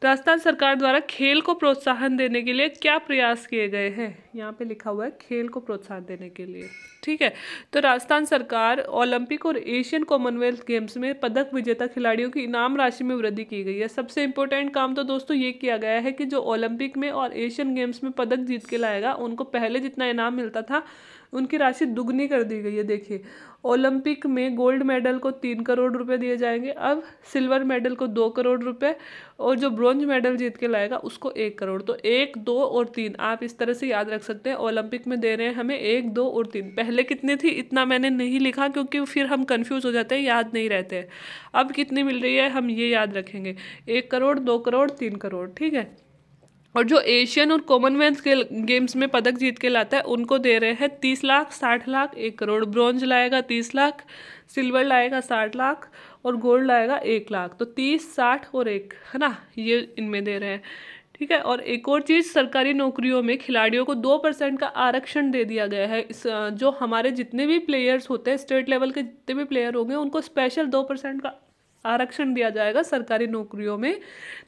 राजस्थान सरकार द्वारा खेल को प्रोत्साहन देने के लिए क्या प्रयास किए गए हैं? यहाँ पे लिखा हुआ है खेल को प्रोत्साहन देने के लिए। ठीक है, तो राजस्थान सरकार ओलंपिक और एशियन कॉमनवेल्थ गेम्स में पदक विजेता खिलाड़ियों की इनाम राशि में वृद्धि की गई है। सबसे इंपॉर्टेंट काम तो दोस्तों ये किया गया है कि जो ओलंपिक में और एशियन गेम्स में पदक जीत के लाएगा उनको पहले जितना इनाम मिलता था उनकी राशि दुगनी कर दी गई है। देखिए, ओलंपिक में गोल्ड मेडल को 3 करोड़ रुपए दिए जाएंगे, अब सिल्वर मेडल को 2 करोड़ रुपए, और जो ब्रॉन्ज मेडल जीत के लाएगा उसको 1 करोड़। तो 1, 2 और 3 आप इस तरह से याद रख सकते हैं। ओलंपिक में दे रहे हैं हमें 1, 2 और 3। पहले कितनी थी इतना मैंने नहीं लिखा क्योंकि फिर हम कंफ्यूज हो जाते हैं, याद नहीं रहते हैं। अब कितनी मिल रही है हम ये याद रखेंगे, 1 करोड़, 2 करोड़, 3 करोड़। ठीक है, और जो एशियन और कॉमनवेल्थ के गेम्स में पदक जीत के लाता है उनको दे रहे हैं 30 लाख, 60 लाख, 1 करोड़। ब्रॉन्ज लाएगा 30 लाख, सिल्वर लाएगा 60 लाख और गोल्ड लाएगा 1 लाख। तो 30, 60 और 1, है ना, ये इनमें दे रहे हैं। ठीक है, और एक और चीज़, सरकारी नौकरियों में खिलाड़ियों को 2% का आरक्षण दे दिया गया है। जो हमारे जितने भी प्लेयर्स होते हैं, स्टेट लेवल के जितने भी प्लेयर होंगे उनको स्पेशल 2% का आरक्षण दिया जाएगा सरकारी नौकरियों में,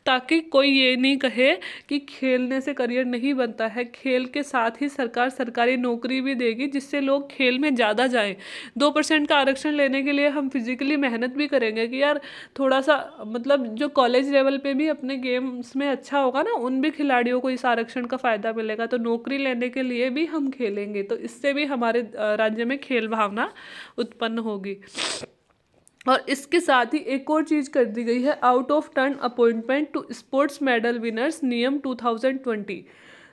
ताकि कोई ये नहीं कहे कि खेलने से करियर नहीं बनता है। खेल के साथ ही सरकार सरकारी नौकरी भी देगी जिससे लोग खेल में ज़्यादा जाएं। 2% का आरक्षण लेने के लिए हम फिजिकली मेहनत भी करेंगे कि यार थोड़ा सा, मतलब जो कॉलेज लेवल पे भी अपने गेम्स में अच्छा होगा ना, उन भी खिलाड़ियों को इस आरक्षण का फ़ायदा मिलेगा। तो नौकरी लेने के लिए भी हम खेलेंगे, तो इससे भी हमारे राज्य में खेल भावना उत्पन्न होगी। और इसके साथ ही एक और चीज़ कर दी गई है, out of turn appointment to sports medal winners नियम 2020।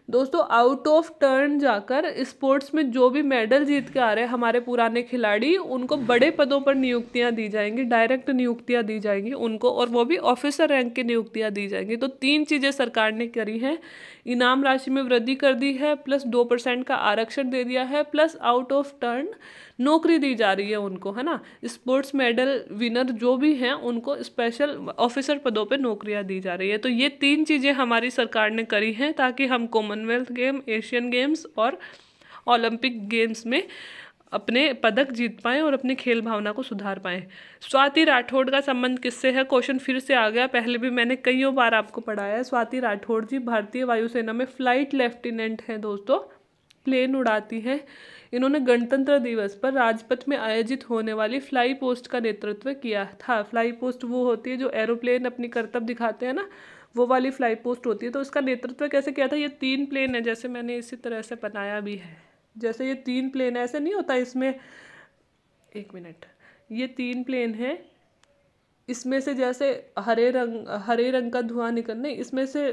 दोस्तों, आउट ऑफ टर्न जाकर स्पोर्ट्स में जो भी मेडल जीत के आ रहे हैं हमारे पुराने खिलाड़ी, उनको बड़े पदों पर नियुक्तियां दी जाएंगी, डायरेक्ट नियुक्तियां दी जाएंगी उनको, और वो भी ऑफिसर रैंक की नियुक्तियां दी जाएंगी। तो 3 चीज़ें सरकार ने करी हैं, इनाम राशि में वृद्धि कर दी है, प्लस 2% का आरक्षण दे दिया है, प्लस आउट ऑफ टर्न नौकरी दी जा रही है उनको, है ना। स्पोर्ट्स मेडल विनर जो भी हैं उनको स्पेशल ऑफिसर पदों पे नौकरियां दी जा रही है। तो ये 3 चीज़ें हमारी सरकार ने करी हैं ताकि हम कॉमनवेल्थ गेम, एशियन गेम्स और ओलंपिक गेम्स में अपने पदक जीत पाएँ और अपनी खेल भावना को सुधार पाएँ। स्वाति राठौड़ का संबंध किससे है? क्वेश्चन फिर से आ गया, पहले भी मैंने कईयों बार आपको पढ़ाया है। स्वाति राठौड़ जी भारतीय वायुसेना में फ्लाइट लेफ्टिनेंट हैं दोस्तों, प्लेन उड़ाती हैं। इन्होंने गणतंत्र दिवस पर राजपथ में आयोजित होने वाली फ्लाई पोस्ट का नेतृत्व किया था। फ्लाई पोस्ट वो होती है जो एरोप्लेन अपनी करतब दिखाते हैं ना, वो वाली फ्लाई पोस्ट होती है। तो इसका नेतृत्व कैसे किया था? ये 3 प्लेन है, जैसे मैंने इसी तरह से बनाया भी है, जैसे ये 3 प्लेन ऐसे नहीं होता इसमें, 1 मिनट, ये 3 प्लेन है, इसमें से जैसे हरे रंग का धुआं निकलने, इसमें से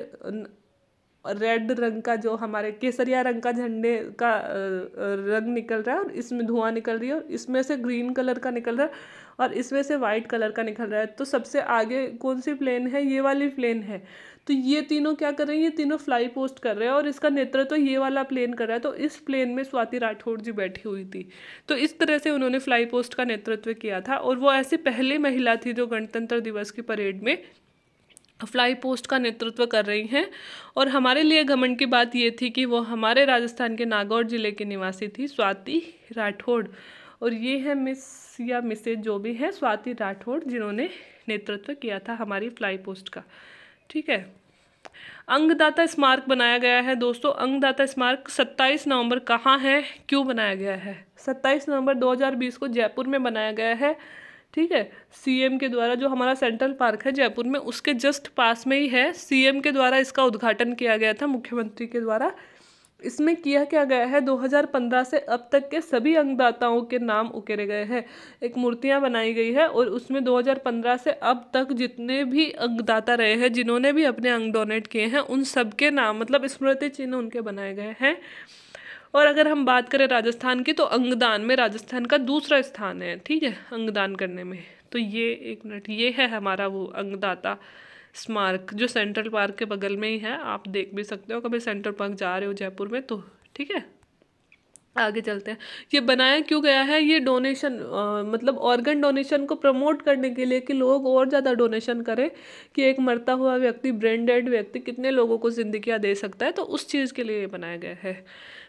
रेड रंग का, जो हमारे केसरिया रंग का झंडे का रंग निकल रहा है और इसमें धुआं निकल रही है, और इसमें से ग्रीन कलर का निकल रहा है और इसमें से वाइट कलर का निकल रहा है। तो सबसे आगे कौन सी प्लेन है? ये वाली प्लेन है। तो ये तीनों क्या कर रही हैं? ये तीनों फ्लाई पोस्ट कर रहे हैं और इसका नेतृत्व ये वाला प्लेन कर रहा है। तो इस प्लेन में स्वाति राठौड़ जी बैठी हुई थी। तो इस तरह से उन्होंने फ्लाई पोस्ट का नेतृत्व किया था, और वो ऐसी पहली महिला थी जो गणतंत्र दिवस की परेड में फ्लाई पोस्ट का नेतृत्व कर रही हैं। और हमारे लिए घमंड की बात ये थी कि वो हमारे राजस्थान के नागौर जिले की निवासी थी, स्वाति राठौड़। और ये है मिस या मिसेज जो भी है, स्वाति राठौड़, जिन्होंने नेतृत्व किया था हमारी फ्लाई पोस्ट का। ठीक है, अंगदाता स्मारक बनाया गया है दोस्तों। अंगदाता स्मारक 27 नवंबर कहाँ है, क्यों बनाया गया है? 27 नवंबर 2020 को जयपुर में बनाया गया है। ठीक है, सीएम के द्वारा, जो हमारा सेंट्रल पार्क है जयपुर में, उसके जस्ट पास में ही है। सीएम के द्वारा इसका उद्घाटन किया गया था, मुख्यमंत्री के द्वारा। इसमें किया क्या गया है, 2015 से अब तक के सभी अंगदाताओं के नाम उकेरे गए हैं। एक मूर्तियां बनाई गई है और उसमें 2015 से अब तक जितने भी अंगदाता रहे हैं, जिन्होंने भी अपने अंग डोनेट किए हैं, उन सबके नाम, मतलब स्मृति चिन्ह उनके बनाए गए हैं। और अगर हम बात करें राजस्थान की, तो अंगदान में राजस्थान का दूसरा स्थान है। ठीक है, अंगदान करने में। तो ये 1 मिनट, ये है हमारा वो अंगदाता स्मारक, जो सेंट्रल पार्क के बगल में ही है। आप देख भी सकते हो, कभी सेंट्रल पार्क जा रहे हो जयपुर में तो। ठीक है, आगे चलते हैं। ये बनाया क्यों गया है? ये डोनेशन मतलब ऑर्गन डोनेशन को प्रमोट करने के लिए कि लोग और ज़्यादा डोनेशन करें, कि एक मरता हुआ व्यक्ति, ब्रेन डेड व्यक्ति कितने लोगों को जिंदगियां दे सकता है, तो उस चीज़ के लिए ये बनाया गया है।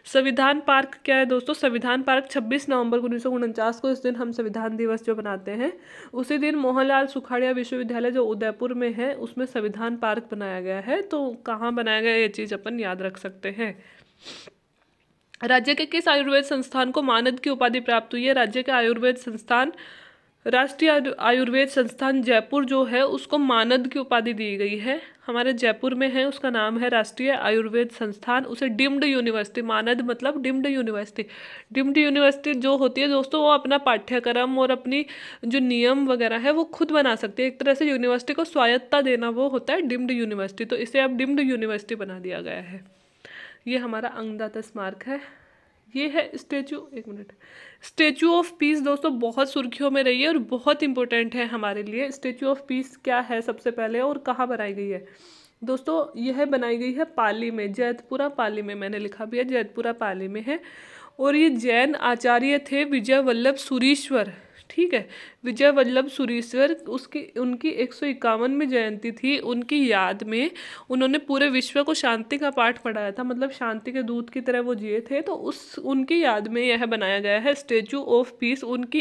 संविधान पार्क क्या है दोस्तों? संविधान पार्क 26 नवंबर 1949 को, इस दिन हम संविधान दिवस जो बनाते हैं, उसी दिन मोहनलाल सुखाड़िया विश्वविद्यालय जो उदयपुर में है उसमें संविधान पार्क बनाया गया है। तो कहाँ बनाया गया ये चीज़ अपन याद रख सकते हैं। राज्य के किस आयुर्वेद संस्थान को मानद की उपाधि प्राप्त हुई है? राज्य के आयुर्वेद संस्थान, राष्ट्रीय आयुर्वेद संस्थान जयपुर जो है उसको मानद की उपाधि दी गई है। हमारे जयपुर में है, उसका नाम है राष्ट्रीय आयुर्वेद संस्थान। उसे डिम्ड यूनिवर्सिटी, मानद मतलब डिम्ड यूनिवर्सिटी। डिम्ड यूनिवर्सिटी जो होती है दोस्तों, वो अपना पाठ्यक्रम और अपनी जो नियम वगैरह है वो खुद बना सकती है। एक तरह से यूनिवर्सिटी को स्वायत्ता देना वो होता है डिम्ड यूनिवर्सिटी, तो इसे अब डिम्ड यूनिवर्सिटी बना दिया गया है। ये हमारा अंगदाता स्मारक है। ये है स्टेचू, एक मिनट, स्टेचू ऑफ पीस दोस्तों बहुत सुर्खियों में रही है और बहुत इंपॉर्टेंट है हमारे लिए। स्टेचू ऑफ पीस क्या है सबसे पहले, और कहाँ बनाई गई है दोस्तों? यह बनाई गई है पाली में, जैतपुरा पाली में, मैंने लिखा भी है जैतपुरा पाली में है। और ये जैन आचार्य थे विजय वल्लभ सुरीश्वर, ठीक है, विजय वल्लभ सुरीश्वर, उसकी उनकी 151वीं जयंती थी। उनकी याद में उन्होंने पूरे विश्व को शांति का पाठ पढ़ाया था, मतलब शांति के दूत की तरह वो जिए थे। तो उनकी याद में यह बनाया गया है स्टेचू ऑफ पीस। उनकी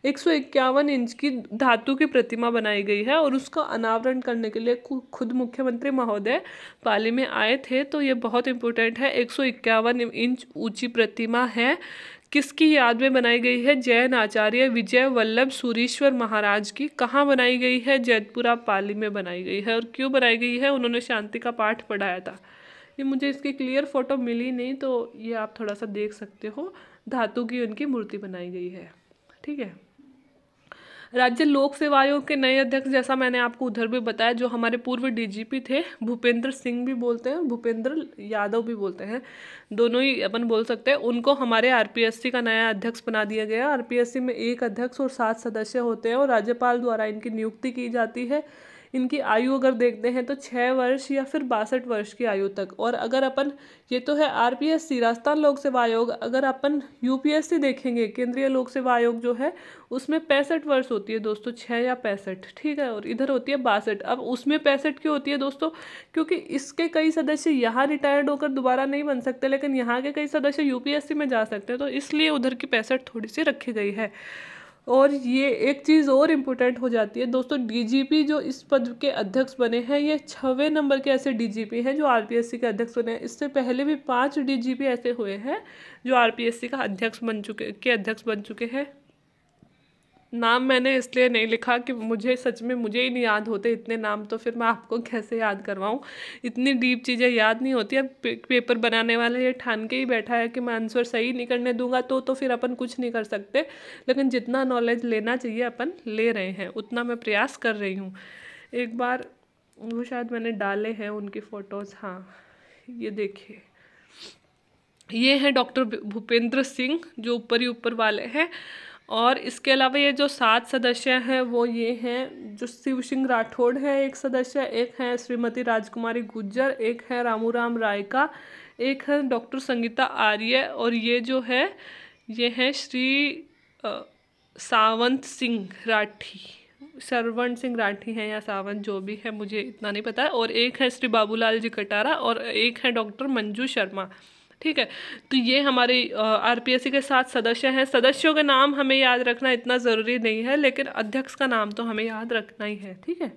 151 इंच की धातु की प्रतिमा बनाई गई है और उसका अनावरण करने के लिए खुद मुख्यमंत्री महोदय पाली में आए थे। तो ये बहुत इंपॉर्टेंट है। 151 इंच ऊंची प्रतिमा है, किसकी याद में बनाई गई है? जैन आचार्य विजय वल्लभ सुरीश्वर महाराज की। कहाँ बनाई गई है? जैतपुरा पाली में बनाई गई है। और क्यों बनाई गई है? उन्होंने शांति का पाठ पढ़ाया था। ये मुझे इसकी क्लियर फोटो मिली नहीं, तो ये आप थोड़ा सा देख सकते हो। धातु की उनकी मूर्ति बनाई गई है, ठीक है। राज्य लोक सेवा आयोग के नए अध्यक्ष, जैसा मैंने आपको उधर भी बताया, जो हमारे पूर्व डीजीपी थे, भूपेंद्र सिंह भी बोलते हैं, भूपेंद्र यादव भी बोलते हैं, दोनों ही अपन बोल सकते हैं। उनको हमारे आरपीएससी का नया अध्यक्ष बना दिया गया। आरपीएससी में 1 अध्यक्ष और 7 सदस्य होते हैं और राज्यपाल द्वारा इनकी नियुक्ति की जाती है। इनकी आयु अगर देखते हैं तो 6 वर्ष या फिर 62 वर्ष की आयु तक। और अगर अपन, ये तो है आरपीएससी राजस्थान लोक सेवा आयोग, अगर अपन यूपीएससी देखेंगे केंद्रीय लोक सेवा आयोग जो है, उसमें 65 वर्ष होती है दोस्तों, 6 या 65, ठीक है। और इधर होती है 62। अब उसमें 65 क्यों होती है दोस्तों? क्योंकि इसके कई सदस्य यहाँ रिटायर्ड होकर दोबारा नहीं बन सकते, लेकिन यहाँ के कई सदस्य यूपीएससी में जा सकते हैं, तो इसलिए उधर की 65 थोड़ी सी रखी गई है। और ये एक चीज़ और इम्पोर्टेंट हो जाती है दोस्तों, डीजीपी जो इस पद के अध्यक्ष बने हैं, ये 6वें नंबर के ऐसे डीजीपी हैं जो आरपीएससी के अध्यक्ष बने हैं। इससे पहले भी 5 डीजीपी ऐसे हुए हैं जो आरपीएससी का अध्यक्ष बन चुके हैं। नाम मैंने इसलिए नहीं लिखा कि मुझे सच में मुझे ही नहीं याद होते इतने नाम, तो फिर मैं आपको कैसे याद करवाऊँ। इतनी डीप चीज़ें याद नहीं होती। अब पेपर बनाने वाला ये ठान के ही बैठा है कि मैं आंसर सही नहीं करने दूंगा, तो फिर अपन कुछ नहीं कर सकते। लेकिन जितना नॉलेज लेना चाहिए अपन ले रहे हैं, उतना मैं प्रयास कर रही हूँ। एक बार वो शायद मैंने डाले हैं उनकी फ़ोटोज़, हाँ ये देखिए, ये हैं डॉक्टर भूपेंद्र सिंह जो ऊपर ही ऊपर वाले हैं। और इसके अलावा ये जो 7 सदस्य हैं वो ये हैं, जो शिव सिंह राठौड़ है एक सदस्य, एक है श्रीमती राजकुमारी गुज्जर, एक है रामूराम रायका, एक है डॉक्टर संगीता आर्य, और ये जो है ये हैं श्री सावंत सिंह राठी, सरवण सिंह राठी हैं या सावंत, जो भी है मुझे इतना नहीं पता है। और एक है श्री बाबूलाल जी कटारा और एक है डॉक्टर मंजू शर्मा, ठीक है। तो ये हमारे आरपीएससी के 7 सदस्य हैं। सदस्यों के नाम हमें याद रखना इतना ज़रूरी नहीं है, लेकिन अध्यक्ष का नाम तो हमें याद रखना ही है, ठीक है।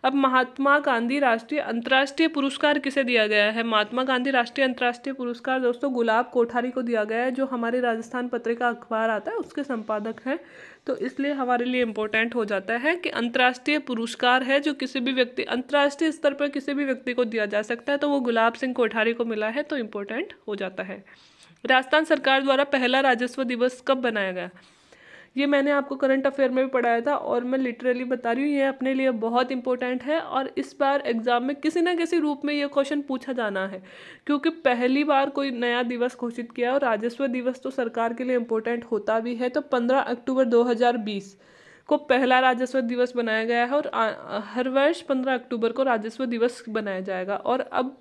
अब महात्मा गांधी राष्ट्रीय अंतर्राष्ट्रीय पुरस्कार किसे दिया गया है? महात्मा गांधी राष्ट्रीय अंतर्राष्ट्रीय पुरस्कार दोस्तों गुलाब कोठारी को दिया गया है, जो हमारे राजस्थान पत्रिका अखबार आता है उसके संपादक हैं। तो इसलिए हमारे लिए इम्पोर्टेंट हो जाता है कि अंतर्राष्ट्रीय पुरस्कार है जो किसी भी व्यक्ति, अंतर्राष्ट्रीय स्तर पर किसी भी व्यक्ति को दिया जा सकता है, तो वो गुलाब सिंह कोठारी को मिला है, तो इम्पोर्टेंट हो जाता है। राजस्थान सरकार द्वारा पहला राजस्व दिवस कब बनाया गया? ये मैंने आपको करंट अफेयर में भी पढ़ाया था और मैं लिटरली बता रही हूँ, ये अपने लिए बहुत इंपॉर्टेंट है और इस बार एग्जाम में किसी ना किसी रूप में ये क्वेश्चन पूछा जाना है, क्योंकि पहली बार कोई नया दिवस घोषित किया और राजस्व दिवस तो सरकार के लिए इम्पोर्टेंट होता भी है। तो 15 अक्टूबर 2020 को पहला राजस्व दिवस बनाया गया है और हर वर्ष 15 अक्टूबर को राजस्व दिवस बनाया जाएगा। और अब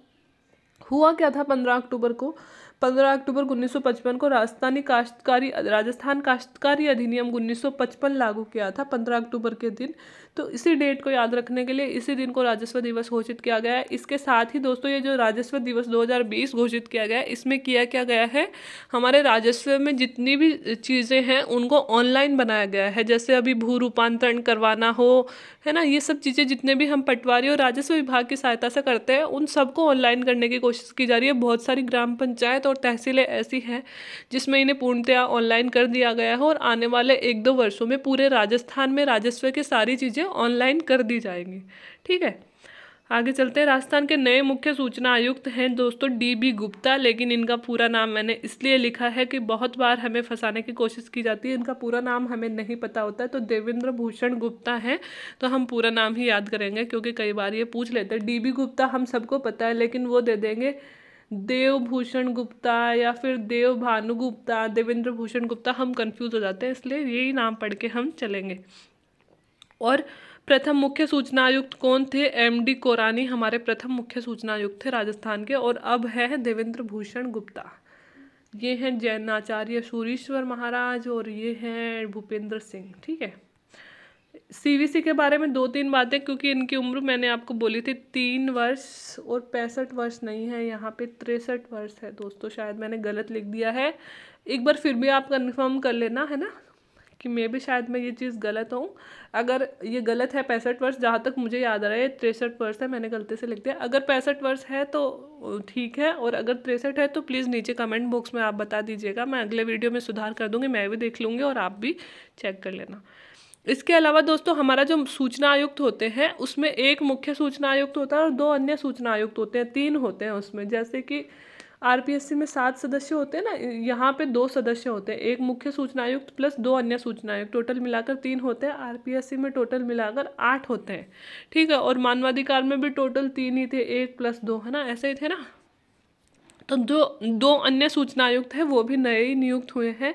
हुआ क्या था 15 अक्टूबर को? 15 अक्टूबर 1955 को राजस्थान काश्तकारी अधिनियम 1955 लागू किया था 15 अक्टूबर के दिन। तो इसी डेट को याद रखने के लिए इसी दिन को राजस्व दिवस घोषित किया गया है। इसके साथ ही दोस्तों ये जो राजस्व दिवस 2020 घोषित किया गया है, इसमें किया क्या गया है, हमारे राजस्व में जितनी भी चीज़ें हैं उनको ऑनलाइन बनाया गया है। जैसे अभी भू रूपांतरण करवाना हो, है ना, ये सब चीज़ें जितने भी हम पटवारी और राजस्व विभाग की सहायता से करते हैं उन सबको ऑनलाइन करने की कोशिश की जा रही है। बहुत सारी ग्राम पंचायत और तहसीलें ऐसी हैं जिसमें इन्हें पूर्णतया ऑनलाइन कर दिया गया है और आने वाले 1-2 वर्षों में पूरे राजस्थान में राजस्व की सारी चीज़ें ऑनलाइन कर दी जाएंगी। ठीक है, आगे चलते हैं। राजस्थान के नए मुख्य सूचना आयुक्त हैं दोस्तों DB गुप्ता, लेकिन इनका पूरा नाम मैंने इसलिए लिखा है कि बहुत बार हमें फंसाने की कोशिश की जाती है, इनका पूरा नाम हमें नहीं पता होता है। तो देवेंद्र भूषण गुप्ता है, तो हम पूरा नाम ही याद करेंगे क्योंकि कई बार ये पूछ लेते हैं। DB गुप्ता हम सबको पता है, लेकिन वो दे देंगे देवभूषण गुप्ता या फिर देव भानु गुप्ता, देवेंद्र भूषण गुप्ता, हम कंफ्यूज हो जाते हैं, इसलिए यही नाम पढ़ के हम चलेंगे। और प्रथम मुख्य सूचना आयुक्त कौन थे? MD कोरानी हमारे प्रथम मुख्य सूचना आयुक्त थे राजस्थान के, और अब है देवेंद्र भूषण गुप्ता। ये हैं जैनाचार्य सूरीश्वर महाराज और ये हैं भूपेंद्र सिंह। ठीक है, CVC के बारे में 2-3 बातें, क्योंकि इनकी उम्र मैंने आपको बोली थी 3 वर्ष और 65 वर्ष नहीं है, यहाँ पे 63 वर्ष है दोस्तों। शायद मैंने गलत लिख दिया है, एक बार फिर भी आप कंफर्म कर लेना, है ना, कि मैं भी शायद मैं ये चीज़ गलत हूँ। अगर ये गलत है 65 वर्ष, जहाँ तक मुझे याद आ रहा है 63 वर्ष है, मैंने गलती से लिख दिया। अगर 65 वर्ष है तो ठीक है, और अगर 63 है तो प्लीज़ नीचे कमेंट बॉक्स में आप बता दीजिएगा, मैं अगले वीडियो में सुधार कर दूँगी, मैं भी देख लूँगी और आप भी चेक कर लेना। इसके अलावा दोस्तों हमारा जो सूचना आयुक्त होते हैं उसमें एक मुख्य सूचना आयुक्त होता है और 2 अन्य सूचना आयुक्त होते हैं, 3 होते हैं उसमें। जैसे कि RPSC में 7 सदस्य होते हैं ना, यहाँ पे 2 सदस्य होते हैं, एक मुख्य सूचना आयुक्त प्लस 2 अन्य सूचना आयुक्त, टोटल मिलाकर 3 होते हैं। RPSC में टोटल मिलाकर 8 होते हैं। ठीक है, और मानवाधिकार में भी टोटल 3 ही थे, 1 + 2, है ना, ऐसे ही थे ना। तो जो 2 अन्य सूचना आयुक्त हैं वो भी नए ही नियुक्त हुए हैं,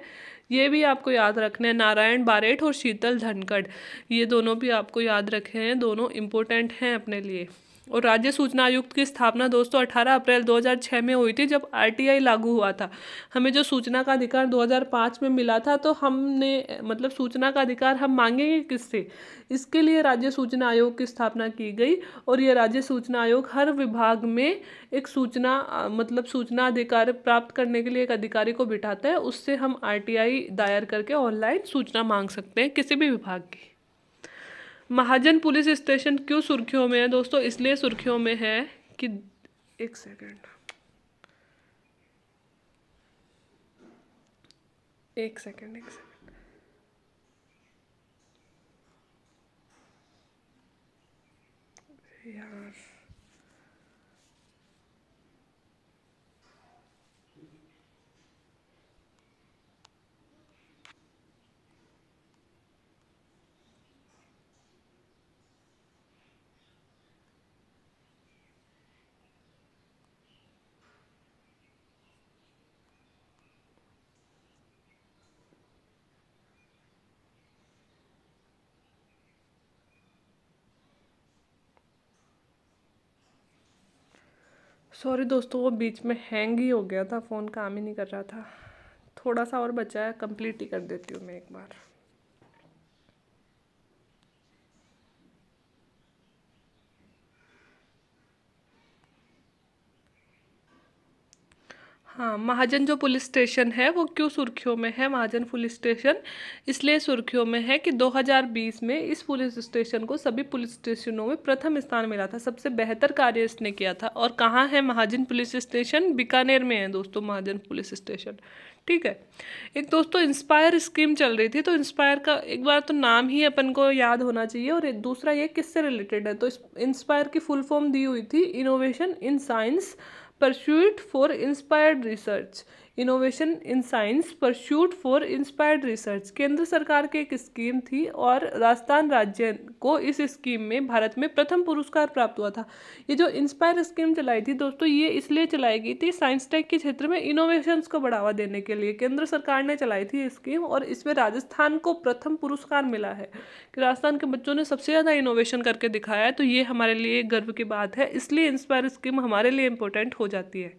ये भी आपको याद रखना है। नारायण बारेठ और शीतल धनखड़, ये दोनों भी आपको याद रखे हैं, दोनों इम्पोर्टेंट हैं अपने लिए। और राज्य सूचना आयुक्त की स्थापना दोस्तों 18 अप्रैल 2006 में हुई थी, जब RTI लागू हुआ था। हमें जो सूचना का अधिकार 2005 में मिला था, तो हमने मतलब सूचना का अधिकार हम मांगेंगे किससे? इसके लिए राज्य सूचना आयोग की स्थापना की गई, और ये राज्य सूचना आयोग हर विभाग में एक सूचना मतलब सूचना अधिकार प्राप्त करने के लिए एक अधिकारी को बिठाता है, उससे हम RTI दायर करके ऑनलाइन सूचना मांग सकते हैं किसी भी विभाग की। महाजन पुलिस स्टेशन क्यों सुर्खियों में है दोस्तों? इसलिए सुर्खियों में है कि एक सेकंड यार, सॉरी दोस्तों, वो बीच में हैंग ही हो गया था, फ़ोन काम ही नहीं कर रहा था। थोड़ा सा और बचा है, कंप्लीट ही कर देती हूँ मैं एक बार। हाँ, महाजन जो पुलिस स्टेशन है वो क्यों सुर्खियों में है? महाजन पुलिस स्टेशन इसलिए सुर्खियों में है कि 2020 में इस पुलिस स्टेशन को सभी पुलिस स्टेशनों में प्रथम स्थान मिला था, सबसे बेहतर कार्य इसने किया था। और कहाँ है महाजन पुलिस स्टेशन? बीकानेर में है दोस्तों महाजन पुलिस स्टेशन। ठीक है, एक दोस्तों इंस्पायर स्कीम चल रही थी, तो इंस्पायर का एक बार तो नाम ही अपन को याद होना चाहिए, और दूसरा ये किससे रिलेटेड है? तो इंस्पायर की फुल फॉर्म दी हुई थी innovation in science pursuit for inspired research. Innovation in science pursuit for inspired research केंद्र सरकार की एक स्कीम थी, और राजस्थान राज्य को इस स्कीम में भारत में प्रथम पुरस्कार प्राप्त हुआ था। ये जो इंस्पायर स्कीम चलाई थी दोस्तों, ये इसलिए चलाई गई थी साइंस टेक के क्षेत्र में इनोवेशंस को बढ़ावा देने के लिए केंद्र सरकार ने चलाई थी स्कीम, और इसमें राजस्थान को प्रथम पुरस्कार मिला है कि राजस्थान के बच्चों ने सबसे ज़्यादा इनोवेशन करके दिखाया है। तो ये हमारे लिए गर्व की बात है, इसलिए इंस्पायर स्कीम हमारे लिए इम्पोर्टेंट हो जाती है।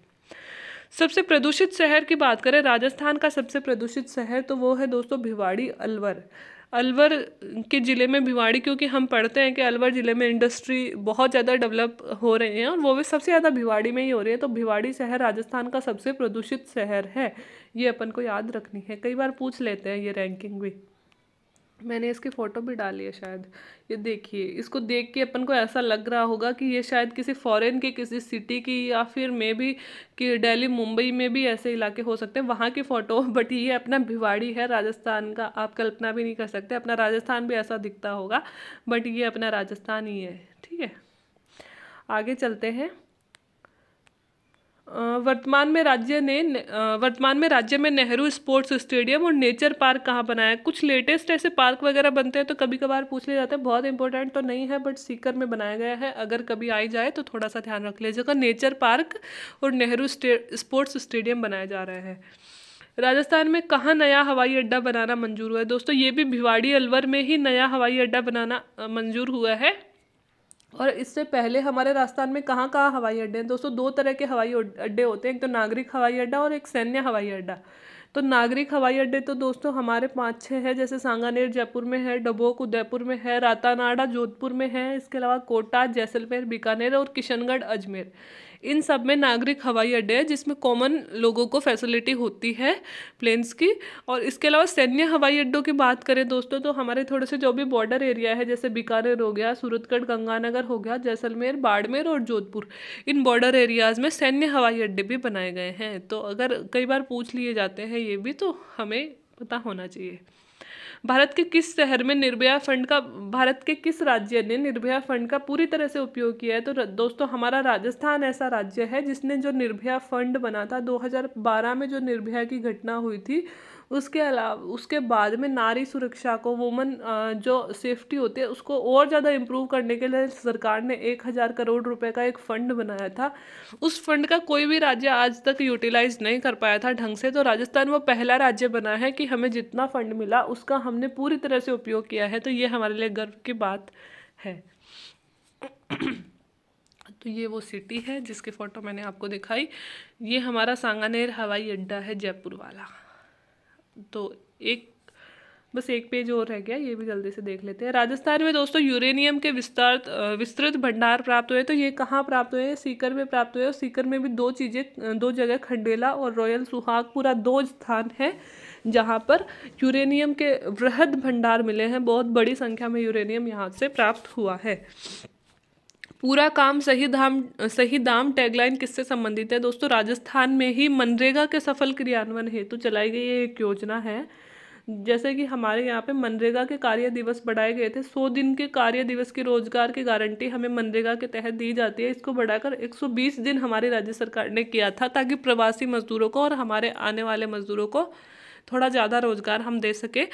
सबसे प्रदूषित शहर की बात करें, राजस्थान का सबसे प्रदूषित शहर तो वो है दोस्तों भिवाड़ी, अलवर। अलवर के ज़िले में भिवाड़ी, क्योंकि हम पढ़ते हैं कि अलवर ज़िले में इंडस्ट्री बहुत ज़्यादा डेवलप हो रही हैं और वो भी सबसे ज़्यादा भिवाड़ी में ही हो रही है। तो भिवाड़ी शहर राजस्थान का सबसे प्रदूषित शहर है, ये अपन को याद रखनी है। कई बार पूछ लेते हैं ये रैंकिंग भी, मैंने इसकी फ़ोटो भी डाली है शायद, ये देखिए। इसको देख के अपन को ऐसा लग रहा होगा कि ये शायद किसी फॉरेन के किसी सिटी की, या फिर मे बी कि दिल्ली मुंबई में भी ऐसे इलाके हो सकते हैं, वहाँ की फ़ोटो। बट ये अपना भिवाड़ी है राजस्थान का, आप कल्पना भी नहीं कर सकते अपना राजस्थान भी ऐसा दिखता होगा, बट ये अपना राजस्थान ही है। ठीक है, आगे चलते हैं। वर्तमान में राज्य में नेहरू स्पोर्ट्स स्टेडियम और नेचर पार्क कहाँ बनाया है? कुछ लेटेस्ट ऐसे पार्क वगैरह बनते हैं तो कभी कभार पूछ लिया जाता है, बहुत इंपॉर्टेंट तो नहीं है, बट सीकर में बनाया गया है। अगर कभी आई जाए तो थोड़ा सा ध्यान रख लीजिएगा, नेचर पार्क और नेहरू स्पोर्ट्स स्टेडियम बनाया जा रहा है। राजस्थान में कहाँ नया हवाई अड्डा बनाना मंजूर हुआ है? दोस्तों ये भी भिवाड़ी अलवर में ही नया हवाई अड्डा बनाना मंजूर हुआ है। और इससे पहले हमारे राजस्थान में कहाँ कहाँ हवाई अड्डे हैं? दोस्तों दो तरह के हवाई अड्डे होते हैं, एक तो नागरिक हवाई अड्डा और एक सैन्य हवाई अड्डा। तो नागरिक हवाई अड्डे तो दोस्तों हमारे 5-6 है, जैसे सांगानेर जयपुर में है, डबोक उदयपुर में है, रातानाडा जोधपुर में है, इसके अलावा कोटा, जैसलमेर, बीकानेर और किशनगढ़ अजमेर। इन सब में नागरिक हवाई अड्डे हैं जिसमें कॉमन लोगों को फैसिलिटी होती है प्लेन्स की। और इसके अलावा सैन्य हवाई अड्डों की बात करें दोस्तों, तो हमारे थोड़े से जो भी बॉर्डर एरिया है, जैसे बीकानेर हो गया, सूरतगढ़ गंगानगर हो गया, जैसलमेर, बाड़मेर और जोधपुर, इन बॉर्डर एरियाज़ में सैन्य हवाई अड्डे भी बनाए गए हैं। तो अगर कई बार पूछ लिए जाते हैं ये भी, तो हमें पता होना चाहिए। भारत के किस राज्य ने निर्भया फंड का पूरी तरह से उपयोग किया है? तो दोस्तों हमारा राजस्थान ऐसा राज्य है जिसने जो निर्भया फंड बना था 2012 में, जो निर्भया की घटना हुई थी, उसके अलावा उसके बाद में नारी सुरक्षा को, वुमन जो सेफ्टी होती है उसको और ज़्यादा इम्प्रूव करने के लिए सरकार ने 1000 करोड़ रुपए का एक फ़ंड बनाया था। उस फंड का कोई भी राज्य आज तक यूटिलाइज नहीं कर पाया था ढंग से। तो राजस्थान वो पहला राज्य बना है कि हमें जितना फंड मिला उसका हमने पूरी तरह से उपयोग किया है। तो ये हमारे लिए गर्व की बात है। तो ये वो सिटी है जिसकी फ़ोटो मैंने आपको दिखाई, ये हमारा सांगानेर हवाई अड्डा है जयपुर वाला। तो बस एक पेज और रह गया, ये भी जल्दी से देख लेते हैं। राजस्थान में दोस्तों यूरेनियम के विस्तृत भंडार प्राप्त हुए। तो ये कहाँ प्राप्त हुए? सीकर में प्राप्त हुए। और सीकर में भी दो जगह, खंडेला और रॉयल सुहागपुरा, 2 स्थान है जहाँ पर यूरेनियम के वृहद भंडार मिले हैं। बहुत बड़ी संख्या में यूरेनियम यहाँ से प्राप्त हुआ है। पूरा काम सही दाम टैगलाइन किससे संबंधित है? दोस्तों राजस्थान में ही मनरेगा के सफल क्रियान्वयन हेतु चलाई गई एक योजना है। जैसे कि हमारे यहाँ पे मनरेगा के कार्य दिवस बढ़ाए गए थे। 100 दिन के कार्य दिवस की रोजगार की गारंटी हमें मनरेगा के तहत दी जाती है। इसको बढ़ाकर 120 दिन हमारी राज्य सरकार ने किया था, ताकि प्रवासी मजदूरों को और हमारे आने वाले मजदूरों को थोड़ा ज़्यादा रोजगार हम दे सके।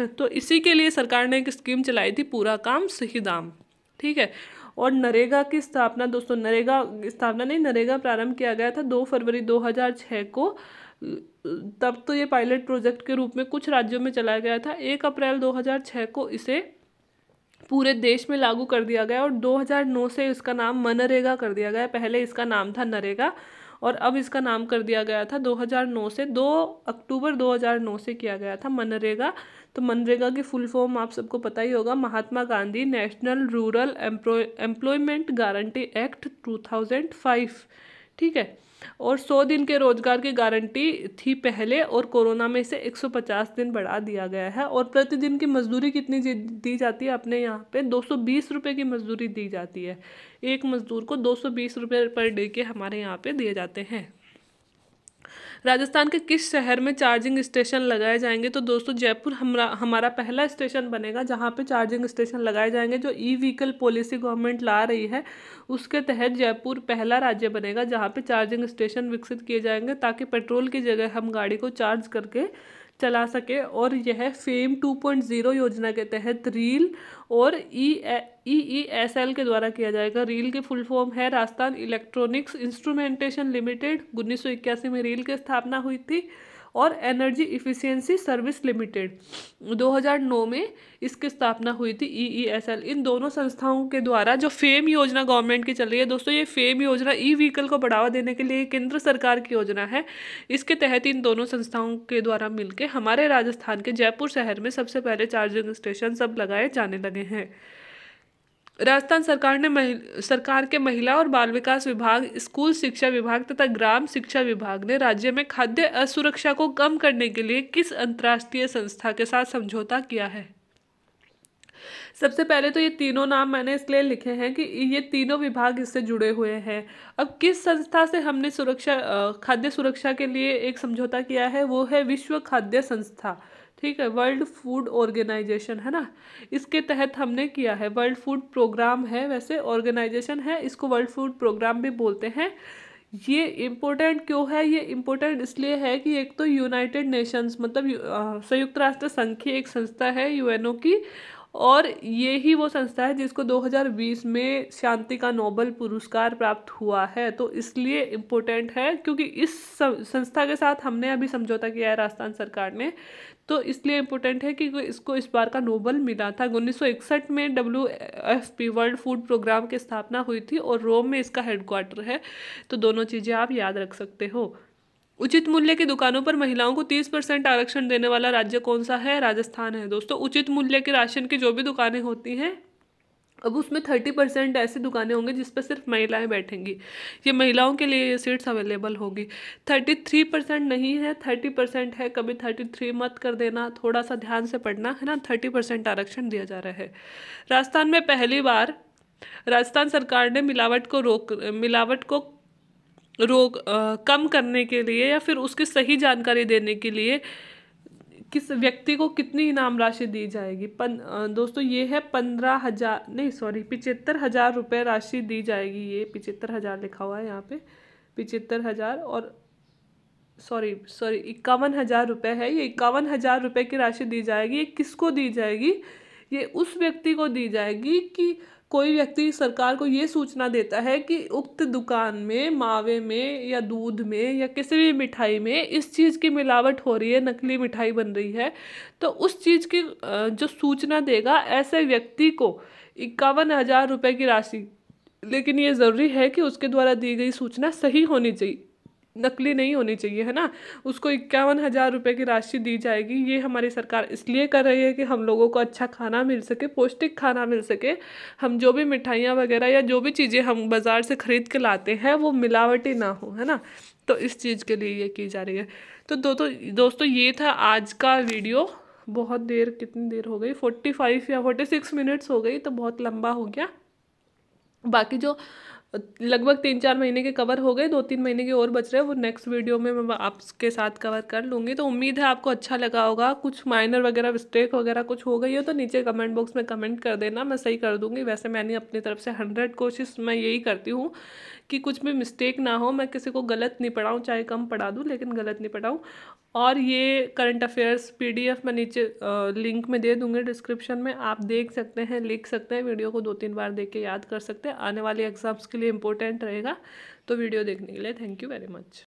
तो इसी के लिए सरकार ने एक स्कीम चलाई थी, पूरा काम सही दाम। ठीक है। और नरेगा की स्थापना दोस्तों, नरेगा प्रारंभ किया गया था 2 फरवरी 2006 को। तब तो ये पायलट प्रोजेक्ट के रूप में कुछ राज्यों में चलाया गया था। 1 अप्रैल 2006 को इसे पूरे देश में लागू कर दिया गया और 2009 से इसका नाम मनरेगा कर दिया गया। पहले इसका नाम था नरेगा और अब इसका नाम कर दिया गया था 2009 से, 2 अक्टूबर 2009 से किया गया था मनरेगा। तो मनरेगा की फुल फॉर्म आप सबको पता ही होगा, Mahatma Gandhi national rural employment guarantee act 2005। ठीक है। और 100 दिन के रोजगार की गारंटी थी पहले, और कोरोना में इसे 150 दिन बढ़ा दिया गया है। और प्रतिदिन की मजदूरी कितनी दी जाती है अपने यहाँ पे? 220 रुपये की मजदूरी दी जाती है। एक मजदूर को 220 रुपये पर डे के हमारे यहाँ पे दिए जाते हैं। राजस्थान के किस शहर में चार्जिंग स्टेशन लगाए जाएंगे? तो दोस्तों जयपुर हमारा पहला स्टेशन बनेगा जहाँ पे चार्जिंग स्टेशन लगाए जाएंगे। जो ई व्हीकल पॉलिसी गवर्नमेंट ला रही है उसके तहत जयपुर पहला राज्य बनेगा जहाँ पे चार्जिंग स्टेशन विकसित किए जाएंगे, ताकि पेट्रोल की जगह हम गाड़ी को चार्ज करके चला सके। और यह फेम 2.0 योजना के तहत रील और EESL के द्वारा किया जाएगा। रील की फुल फॉर्म है राजस्थान इलेक्ट्रॉनिक्स इंस्ट्रूमेंटेशन लिमिटेड। 1981 में रील की स्थापना हुई थी। और एनर्जी इफिशियंसी सर्विस लिमिटेड। 2009 में इसकी स्थापना हुई थी, EESL। इन दोनों संस्थाओं के द्वारा जो फेम योजना गवर्नमेंट की चल रही है दोस्तों, ये फेम योजना ई व्हीकल को बढ़ावा देने के लिए केंद्र सरकार की योजना है। इसके तहत इन दोनों संस्थाओं के द्वारा मिलकर हमारे राजस्थान के जयपुर शहर में सबसे पहले चार्जिंग स्टेशन सब लगाए जाने लगे हैं। राजस्थान सरकार के महिला और बाल विकास विभाग, स्कूल शिक्षा विभाग तथा ग्राम शिक्षा विभाग ने राज्य में खाद्य असुरक्षा को कम करने के लिए किस अंतर्राष्ट्रीय संस्था के साथ समझौता किया है? सबसे पहले तो ये तीनों नाम मैंने इसलिए लिखे हैं कि ये तीनों विभाग इससे जुड़े हुए हैं। अब किस संस्था से हमने खाद्य सुरक्षा के लिए एक समझौता किया है, वो है विश्व खाद्य संस्था, ठीक है, वर्ल्ड फूड ऑर्गेनाइजेशन है ना। इसके तहत हमने किया है, वर्ल्ड फूड प्रोग्राम है, वैसे ऑर्गेनाइजेशन है, इसको वर्ल्ड फूड प्रोग्राम भी बोलते हैं। ये इम्पोर्टेंट क्यों है? ये इम्पोर्टेंट इसलिए है कि एक तो यूनाइटेड नेशंस मतलब संयुक्त राष्ट्र संघ की एक संस्था है, UNO की, और ये ही वो संस्था है जिसको 2020 में शांति का नोबेल पुरस्कार प्राप्त हुआ है। तो इसलिए इम्पोर्टेंट है क्योंकि इस संस्था के साथ हमने अभी समझौता किया है राजस्थान सरकार ने, तो इसलिए इम्पोर्टेंट है कि इसको इस बार का नोबेल मिला था। 1961 में WFP वर्ल्ड फूड प्रोग्राम की स्थापना हुई थी और रोम में इसका हेडक्वार्टर है। तो दोनों चीज़ें आप याद रख सकते हो। उचित मूल्य की दुकानों पर महिलाओं को 30% आरक्षण देने वाला राज्य कौन सा है? राजस्थान है दोस्तों। उचित मूल्य के राशन की जो भी दुकानें होती हैं, अब उसमें 30% ऐसी दुकानें होंगी जिस पर सिर्फ महिलाएं बैठेंगी, ये महिलाओं के लिए ये सीट्स अवेलेबल होगी। 33% नहीं है, 30% है, कभी 33 मत कर देना, थोड़ा सा ध्यान से पढ़ना है ना। 30% आरक्षण दिया जा रहा है। राजस्थान में पहली बार राजस्थान सरकार ने मिलावट को कम करने के लिए या फिर उसकी सही जानकारी देने के लिए किस व्यक्ति को कितनी इनाम राशि दी जाएगी? दोस्तों ये है 75,000 रुपये राशि दी जाएगी। ये 75,000 लिखा हुआ है यहाँ पे, 75,000 और सॉरी 51,000 रुपये है। ये 51,000 रुपये की राशि दी जाएगी। ये किसको दी जाएगी? ये उस व्यक्ति को दी जाएगी कि कोई व्यक्ति सरकार को ये सूचना देता है कि उक्त दुकान में मावे में या दूध में या किसी भी मिठाई में इस चीज़ की मिलावट हो रही है, नकली मिठाई बन रही है, तो उस चीज़ की जो सूचना देगा ऐसे व्यक्ति को 51,000 रुपये की राशि, लेकिन ये ज़रूरी है कि उसके द्वारा दी गई सूचना सही होनी चाहिए, नकली नहीं होनी चाहिए, है ना। उसको 51,000 रुपये की राशि दी जाएगी। ये हमारी सरकार इसलिए कर रही है कि हम लोगों को अच्छा खाना मिल सके, पौष्टिक खाना मिल सके। हम जो भी मिठाइयाँ वगैरह या जो भी चीज़ें हम बाज़ार से खरीद के लाते हैं वो मिलावटी ना हो, है ना। तो इस चीज़ के लिए ये की जा रही है। तो दोस्तों ये था आज का वीडियो। बहुत देर, कितनी देर हो गई? 45 या 46 मिनट्स हो गई, तो बहुत लंबा हो गया। बाकी जो लगभग 3-4 महीने के कवर हो गए, 2-3 महीने के और बच रहे हैं, वो नेक्स्ट वीडियो में मैं आपके साथ कवर कर लूँगी। तो उम्मीद है आपको अच्छा लगा होगा। कुछ माइनर वगैरह मिस्टेक वगैरह कुछ हो गई हो तो नीचे कमेंट बॉक्स में कमेंट कर देना, मैं सही कर दूँगी। वैसे मैंने अपनी तरफ से 100 कोशिश मैं यही करती हूँ कि कुछ भी मिस्टेक ना हो, मैं किसी को गलत नहीं पढ़ाऊँ, चाहे कम पढ़ा दूँ लेकिन गलत नहीं पढ़ाऊँ। और ये करंट अफेयर्स PDF मैं नीचे लिंक में दे दूँगी डिस्क्रिप्शन में, आप देख सकते हैं, लिख सकते हैं, वीडियो को 2-3 बार देख के याद कर सकते हैं। आने वाले एग्जाम्स के लिए इम्पोर्टेंट रहेगा। तो वीडियो देखने के लिए थैंक यू वेरी मच।